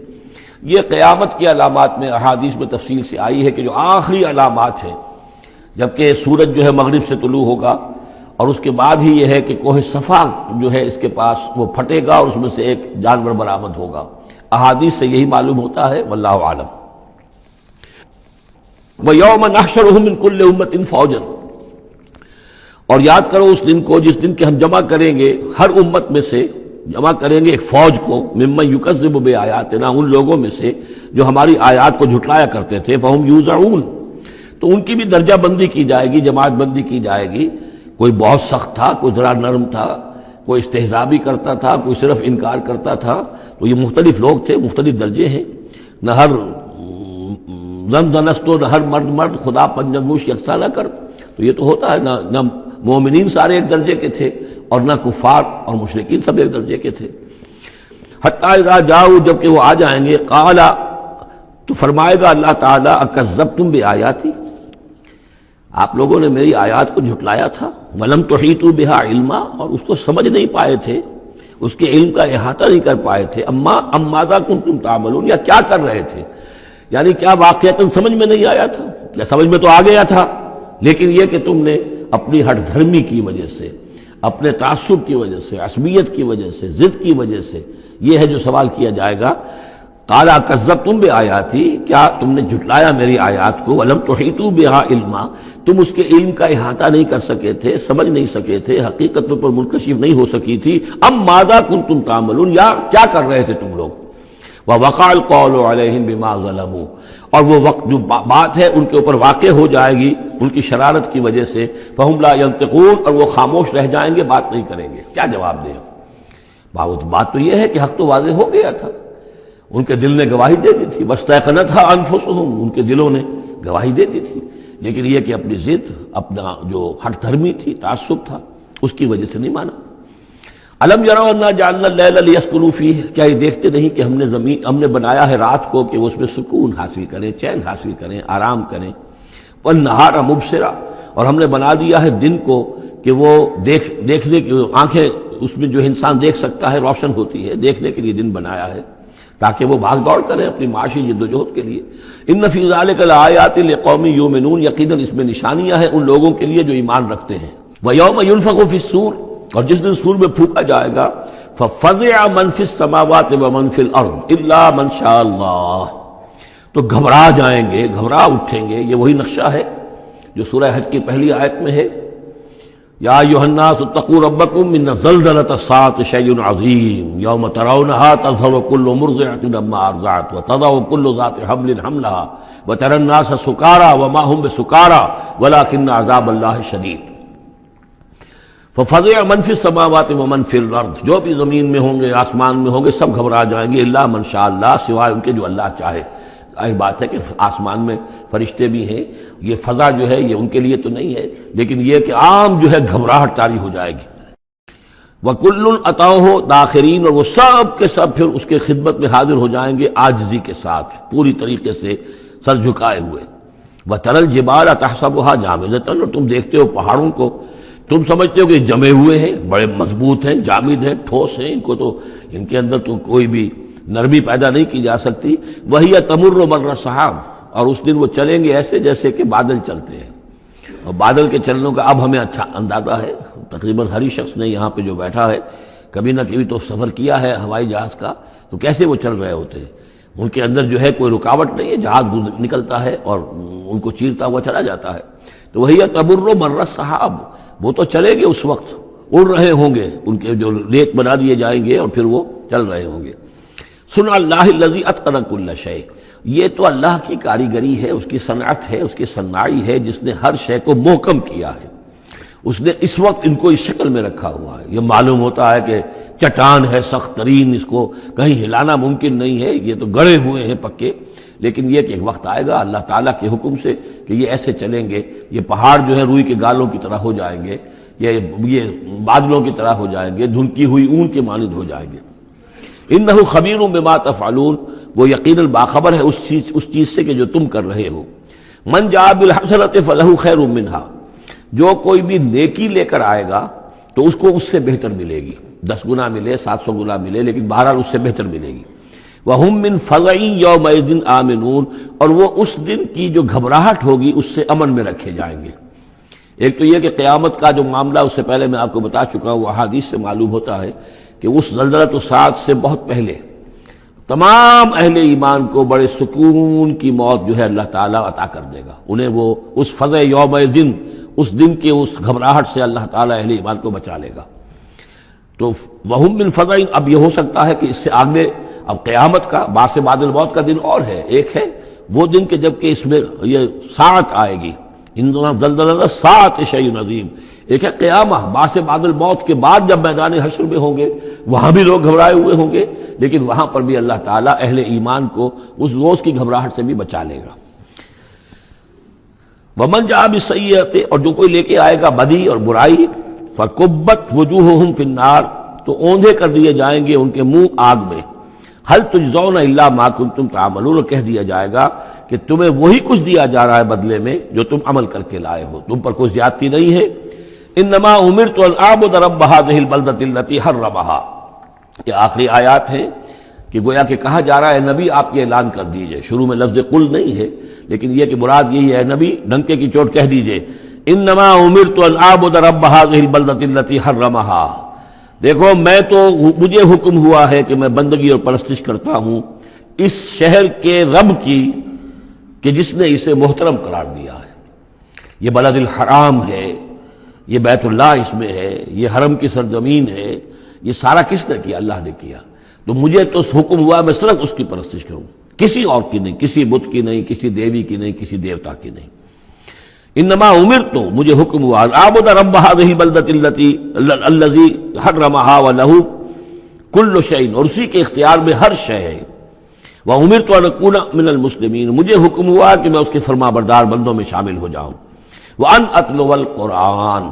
یہ قیامت کی علامات میں احادیث میں تفصیل سے آئی ہے کہ جو آخری علامات ہیں، جبکہ سورج جو ہے مغرب سے طلوع ہوگا، اور اس کے بعد ہی یہ ہے کہ کوہ صفا جو ہے اس کے پاس وہ پھٹے گا اور اس میں سے ایک جانور برآمد ہوگا۔ احادیث سے یہی معلوم ہوتا ہے، واللہ اعلم۔ وَيَوْمَ نَحْشُرُهُم مِّن كُلِّ أُمَّةٍ فَوْجًا، اور یاد کرو اس دن کو جس دن کہ ہم جمع کریں گے ہر امت میں سے، جمع کریں گے ایک فوج کو، ممن یکذب بآیاتنا، ان لوگوں میں سے جو ہماری آیات کو جھٹلایا کرتے تھے، فہم یوزعون، تو ان کی بھی درجہ بندی کی جائے گی، جماعت بندی کی جائے گی۔ کوئی بہت سخت تھا، کوئی ذرا نرم تھا، کوئی استہزاء بھی کرتا تھا، کوئی صرف انکار کرتا تھا، تو یہ مختلف لوگ تھے، مختلف درجے ہیں۔ نہ ہر زنستو، نہ ہر مرد خدا پنجنگوش یکساں نہ کر، تو یہ تو ہوتا ہے، نہ مومنین سارے ایک درجے کے تھے اور نہ کفار اور مشرکین سب ایک درجے کے تھے۔ حتی اذا جاؤ، جب کہ وہ آ جائیں گے، قال، تو فرمائے گا اللہ تعالیٰ، اکذبتم بآیاتی، آپ لوگوں نے میری آیات کو جھٹلایا تھا، ولم تحیطوا بہا علما، اور اس کو سمجھ نہیں پائے تھے، اس کے علم کا احاطہ نہیں کر پائے تھے، ام ماذا کنتم تعملون، یا کیا کر رہے تھے، یعنی کیا واقعتاً سمجھ میں نہیں آیا تھا، یا سمجھ میں تو آ گیا تھا، لیکن یہ کہ تم نے اپنی ہٹ دھرمی کی وجہ سے، اپنے تعصب کی وجہ سے، عصبیت کی وجہ سے، ضد کی وجہ سے، یہ ہے جو سوال کیا جائے گا۔ قال کذبتم بآیاتی، کیا تم نے جھٹلایا میری آیات کو، ولم تحیطوا بہا علما، تم اس کے علم کا احاطہ نہیں کر سکے تھے، سمجھ نہیں سکے تھے، حقیقت پر منکشف نہیں ہو سکی تھی، ام ماذا کنتم تعملون، یا کیا کر رہے تھے تم لوگ۔ وَوَقَعَ الْقَوْلُ عَلَيْهِمْ بِمَا ظَلَمُوا، اور وہ وقت جو بات ہے ان کے اوپر واقع ہو جائے گی ان کی شرارت کی وجہ سے، فَهُمْ لَا يَنطِقُونَ، اور وہ خاموش رہ جائیں گے، بات نہیں کریں گے، کیا جواب دیں۔ بات تو یہ ہے کہ حق تو واضح ہو گیا تھا، ان کے دل نے گواہی دے دی تھی، وَاسْتَيْقَنَتْهَا أَنفُسُهُمْ، ان کے دلوں نے گواہی دے دی تھی، لیکن یہ کہ اپنی ضد، اپنا جو ہٹ دھرمی تھی، تعصب تھا، اس کی وجہ سے نہیں مانا۔ الم یروا انا جعلنا اللیل لیسکنوا فیہ، کیا یہ دیکھتے نہیں کہ ہم نے بنایا ہے رات کو کہ وہ اس میں سکون حاصل کریں، چین حاصل کریں، آرام کریں، والنہار مبصرا، اور ہم نے بنا دیا ہے دن کو کہ وہ دیکھنے کی آنکھیں اس میں جو انسان دیکھ سکتا ہے روشن ہوتی ہے، دیکھنے کے لیے دن بنایا ہے تاکہ وہ بھاگ دوڑ کریں اپنی معاشی جد و جہد کے لیے۔ ان فی ذلک لآیات لقوم یؤمنون، یقیناً اس میں نشانیاں ہیں ان لوگوں کے لیے جو ایمان رکھتے ہیں۔ ویوم ینفخ فی الصور، اور جس دن سور میں پھونکا جائے گا، ففزع من فی السماوات ومن فی الارض الا من شاء اللہ، تو گھبرا جائیں گے، گھبرا اٹھیں گے۔ یہ وہی نقشہ ہے جو سورہ حج کی پہلی آیت میں ہے، یا ایھا الناس اتقوا ربکم ان زلزلۃ الساعۃ شیء عظیم یوم ترونها تذهل كل مرضعۃ عما ارضعت وتضع كل ذات حمل حملها وترى الناس سکارى وما هم بسکارى ولكن عذاب اللہ شدید۔ ففزع من فی السماوات ومن فی الارض، جو بھی زمین میں ہوں گے، آسمان میں ہوں گے، سب گھبرا جائیں گے، الا من شاء اللہ، سوائے ان کے جو اللہ چاہے۔ ظاہر بات ہے کہ آسمان میں فرشتے بھی ہیں، یہ فضا جو ہے یہ ان کے لیے تو نہیں ہے، لیکن یہ کہ عام جو ہے گھبراہٹ طاری ہو جائے گی۔ وَكُلٌّ أَتَوْهُ دَاخِرِينَ، اور وہ سب کے سب پھر اس کے خدمت میں حاضر ہو جائیں گے عاجزی کے ساتھ، پوری طریقے سے سر جھکائے ہوئے۔ وَتَرَى الْجِبَالَ تَحْسَبُهَا جَامِدَةً، اور تم دیکھتے ہو پہاڑوں کو، تم سمجھتے ہو کہ جمے ہوئے ہیں، بڑے مضبوط ہیں، جامد ہیں، ٹھوس ہیں، ان کے اندر تو کوئی بھی نرمی پیدا نہیں کی جا سکتی۔ وَهِيَ تَمُرُّ مَرَّ السَّحَابِ، اور اس دن وہ چلیں گے ایسے جیسے کہ بادل چلتے ہیں، اور بادل کے چلنے کا اب ہمیں اچھا اندازہ ہے، تقریباً ہر ہی شخص نے یہاں پہ جو بیٹھا ہے کبھی نہ کبھی تو سفر کیا ہے ہوائی جہاز کا، تو کیسے وہ چل رہے ہوتے ہیں، ان کے اندر جو ہے کوئی رکاوٹ نہیں ہے، جہاز نکلتا ہے اور ان کو چیرتا ہوا چلا جاتا ہے۔ تو وَهِيَ تَمُرُّ مَرَّ السَّحَابِ، وہ تو چلے گے اس وقت، اڑ رہے ہوں گے، ان کے جو ریت بنا دیے جائیں گے اور پھر وہ چل رہے ہوں گے۔ صنع اللہ الذی اتقن کل شیء، یہ تو اللہ کی کاریگری ہے، اس کی صنعت ہے، اس کی صنائی ہے، جس نے ہر شے کو محکم کیا ہے، اس نے اس وقت ان کو اس شکل میں رکھا ہوا ہے۔ یہ معلوم ہوتا ہے کہ چٹان ہے سخت ترین، اس کو کہیں ہلانا ممکن نہیں ہے، یہ تو گڑے ہوئے ہیں پکے، لیکن یہ کہ ایک وقت آئے گا اللہ تعالیٰ کے حکم سے کہ یہ ایسے چلیں گے، یہ پہاڑ جو ہے روئی کے گالوں کی طرح ہو جائیں گے، یہ بادلوں کی طرح ہو جائیں گے، دھنکی ہوئی اون کے مانند ہو جائیں گے۔ انہ خبیر بما تفعلون، وہ یقیناً باخبر ہے اس چیز سے کہ جو تم کر رہے ہو۔ من جاء بالحسنۃ فلہ خیر منہا، جو کوئی بھی نیکی لے کر آئے گا تو اس کو اس سے بہتر ملے گی، 10 گنا ملے 700 گنا ملے، لیکن بہرحال اس سے بہتر ملے گی۔ وَهُم مِّن فَزَعٍ يَوْمَئِذٍ آمِنُونَ، اور وہ اس دن کی جو گھبراہٹ ہوگی اس سے امن میں رکھے جائیں گے۔ ایک تو یہ کہ قیامت کا جو معاملہ، اس سے پہلے میں آپ کو بتا چکا ہوں، وہ احادیث سے معلوم ہوتا ہے کہ اس زلزلۃ الصاعق سے بہت پہلے تمام اہل ایمان کو بڑے سکون کی موت جو ہے اللہ تعالیٰ عطا کر دے گا، انہیں وہ اس فزع یومئذ، اس دن کے اس گھبراہٹ سے اللہ تعالیٰ اہل ایمان کو بچا لے گا۔ تو وَهُم مِّن فَزَعٍ، اب یہ ہو سکتا ہے کہ اس سے آگے اب قیامت کا بعث بعد الموت کا دن اور ہے، ایک ہے وہ دن کہ جب کہ اس میں یہ ساعت آئے گی، اِنَّ زَلْزَلَةَ السَّاعَةِ شَيْءٌ عَظِيمٌ، ایک ہے قیامہ بعث بعد الموت کے بعد جب میدان حشر میں ہوں گے، وہاں بھی لوگ گھبرائے ہوئے ہوں گے، لیکن وہاں پر بھی اللہ تعالیٰ اہل ایمان کو اس روز کی گھبراہٹ سے بھی بچا لے گا۔ وَمَنْ جَاءَ بِالسَّيِّئَةِ، اور جو کوئی لے کے آئے گا بدی اور برائی، فَكُبَّتْ وُجُوهُهُمْ فِي النَّارِ، تو اوندھے کر دیے جائیں گے ان کے منہ آگ میں۔ هَلْ تُجْزَوْنَ إِلَّا مَا كُنتُمْ تَعْمَلُونَ، اور کہہ دیا جائے گا کہ تمہیں وہی کچھ دیا جا رہا ہے بدلے میں جو تم عمل کر کے لائے ہو، تم پر کوئی زیادتی نہیں ہے۔ انما امرت ان اعبد رب هذه البلدة التي حرمها، یہ آخری آیات ہیں کہ گویا کہ کہا جا رہا ہے نبی آپ یہ اعلان کر دیجئے، شروع میں لفظ قل نہیں ہے لیکن یہ کہ مراد یہی ہے نبی ڈنکے کی چوٹ کہہ دیجئے، انما امرت ان اعبد رب هذه البلدة التي حرمها، دیکھو میں تو مجھے حکم ہوا ہے کہ میں بندگی اور پرستش کرتا ہوں اس شہر کے رب کی کہ جس نے اسے محترم قرار دیا ہے۔ یہ بلد الحرام ہے، یہ بیت اللہ اس میں ہے، یہ حرم کی سرزمین ہے، یہ سارا کس نے کیا؟ اللہ نے کیا۔ تو مجھے تو حکم ہوا میں صرف اس کی پرستش کروں، کسی اور کی نہیں، کسی بت کی نہیں، کسی دیوی کی نہیں، کسی دیوتا کی نہیں۔ انما امرت، مجھے حکم ہوا اعبد رب هذه البلدة الذي حرمها وله كل شيء، اور اسی کے اختیار میں ہر شے ہے۔ وامرت ان اكون من المسلمین، مجھے حکم ہوا کہ میں اس کے فرما بردار بندوں میں شامل ہو جاؤں۔ وان اتلو القرآن،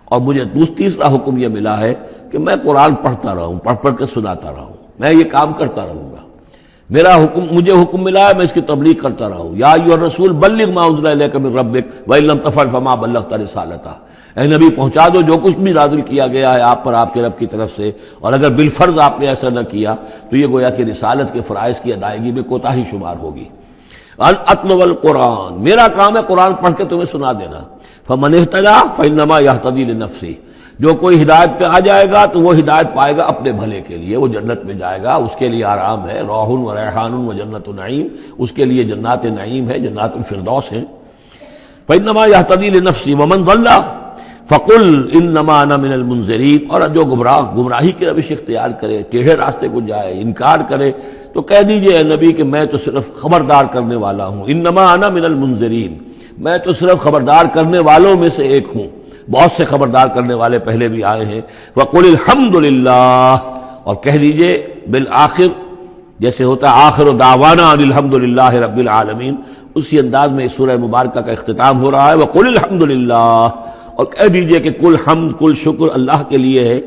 اور مجھے تیسرا حکم یہ ملا ہے کہ میں قرآن پڑھتا رہوں، پڑھ پڑھ کے سناتا رہوں، میں یہ کام کرتا رہوں گا۔ میرا حکم، مجھے حکم ملا ہے میں اس کی تبلیغ کرتا رہوں۔ یا ایھا الرسول بلغ ما انزل الیک من ربک وان لم تفعل فما بلغت رسالتہ، اے نبی پہنچا دو جو کچھ بھی نازل کیا گیا ہے آپ پر آپ کے رب کی طرف سے، اور اگر بالفرض آپ نے ایسا نہ کیا تو یہ گویا کہ رسالت کے فرائض کی ادائیگی میں کوتاہی شمار ہوگی۔ ان اتلو القرآن، میرا کام ہے قرآن پڑھ کے تمہیں سنا دینا۔ فمن اہتدی فانما یہتدی لنفسہ، جو کوئی ہدایت پہ آ جائے گا تو وہ ہدایت پائے گا اپنے بھلے کے لیے، وہ جنت میں جائے گا، اس کے لیے آرام ہے، روح و ریحان و جنت نعیم، اس کے لیے جنات نعیم ہے، جنات الفردوس ہے۔ فانما یہتدی لنفسہ ومن ضل فقل انما انا من المنذرین، اور جو گمراہی کی روش اختیار کرے، ٹیڑھے راستے کو جائے، انکار کرے، تو کہہ دیجئے اے نبی کہ میں تو صرف خبردار کرنے والا ہوں، انما انا من المنذرین، میں تو صرف خبردار کرنے والوں میں سے ایک ہوں، بہت سے خبردار کرنے والے پہلے بھی آئے ہیں۔ وقل الحمد للہ، اور کہہ دیجئے بالآخر، جیسے ہوتا ہے آخر دعوانا ان الحمد للہ رب العالمین، اسی انداز میں اس سورہ مبارکہ کا اختتام ہو رہا ہے۔ وقل الحمد للہ، اور کہہ دیجئے کہ کل حمد کل شکر اللہ کے لیے ہے۔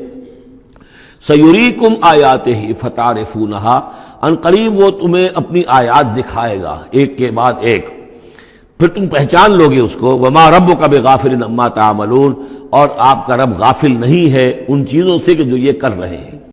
سیریکم آیاتہ فتعرفونہا، ان قریب وہ تمہیں اپنی آیات دکھائے گا ایک کے بعد ایک، پھر تم پہچان لوگے اس کو۔ وما ربک بغافل عما تعملون، اور آپ کا رب غافل نہیں ہے ان چیزوں سے کہ جو یہ کر رہے ہیں۔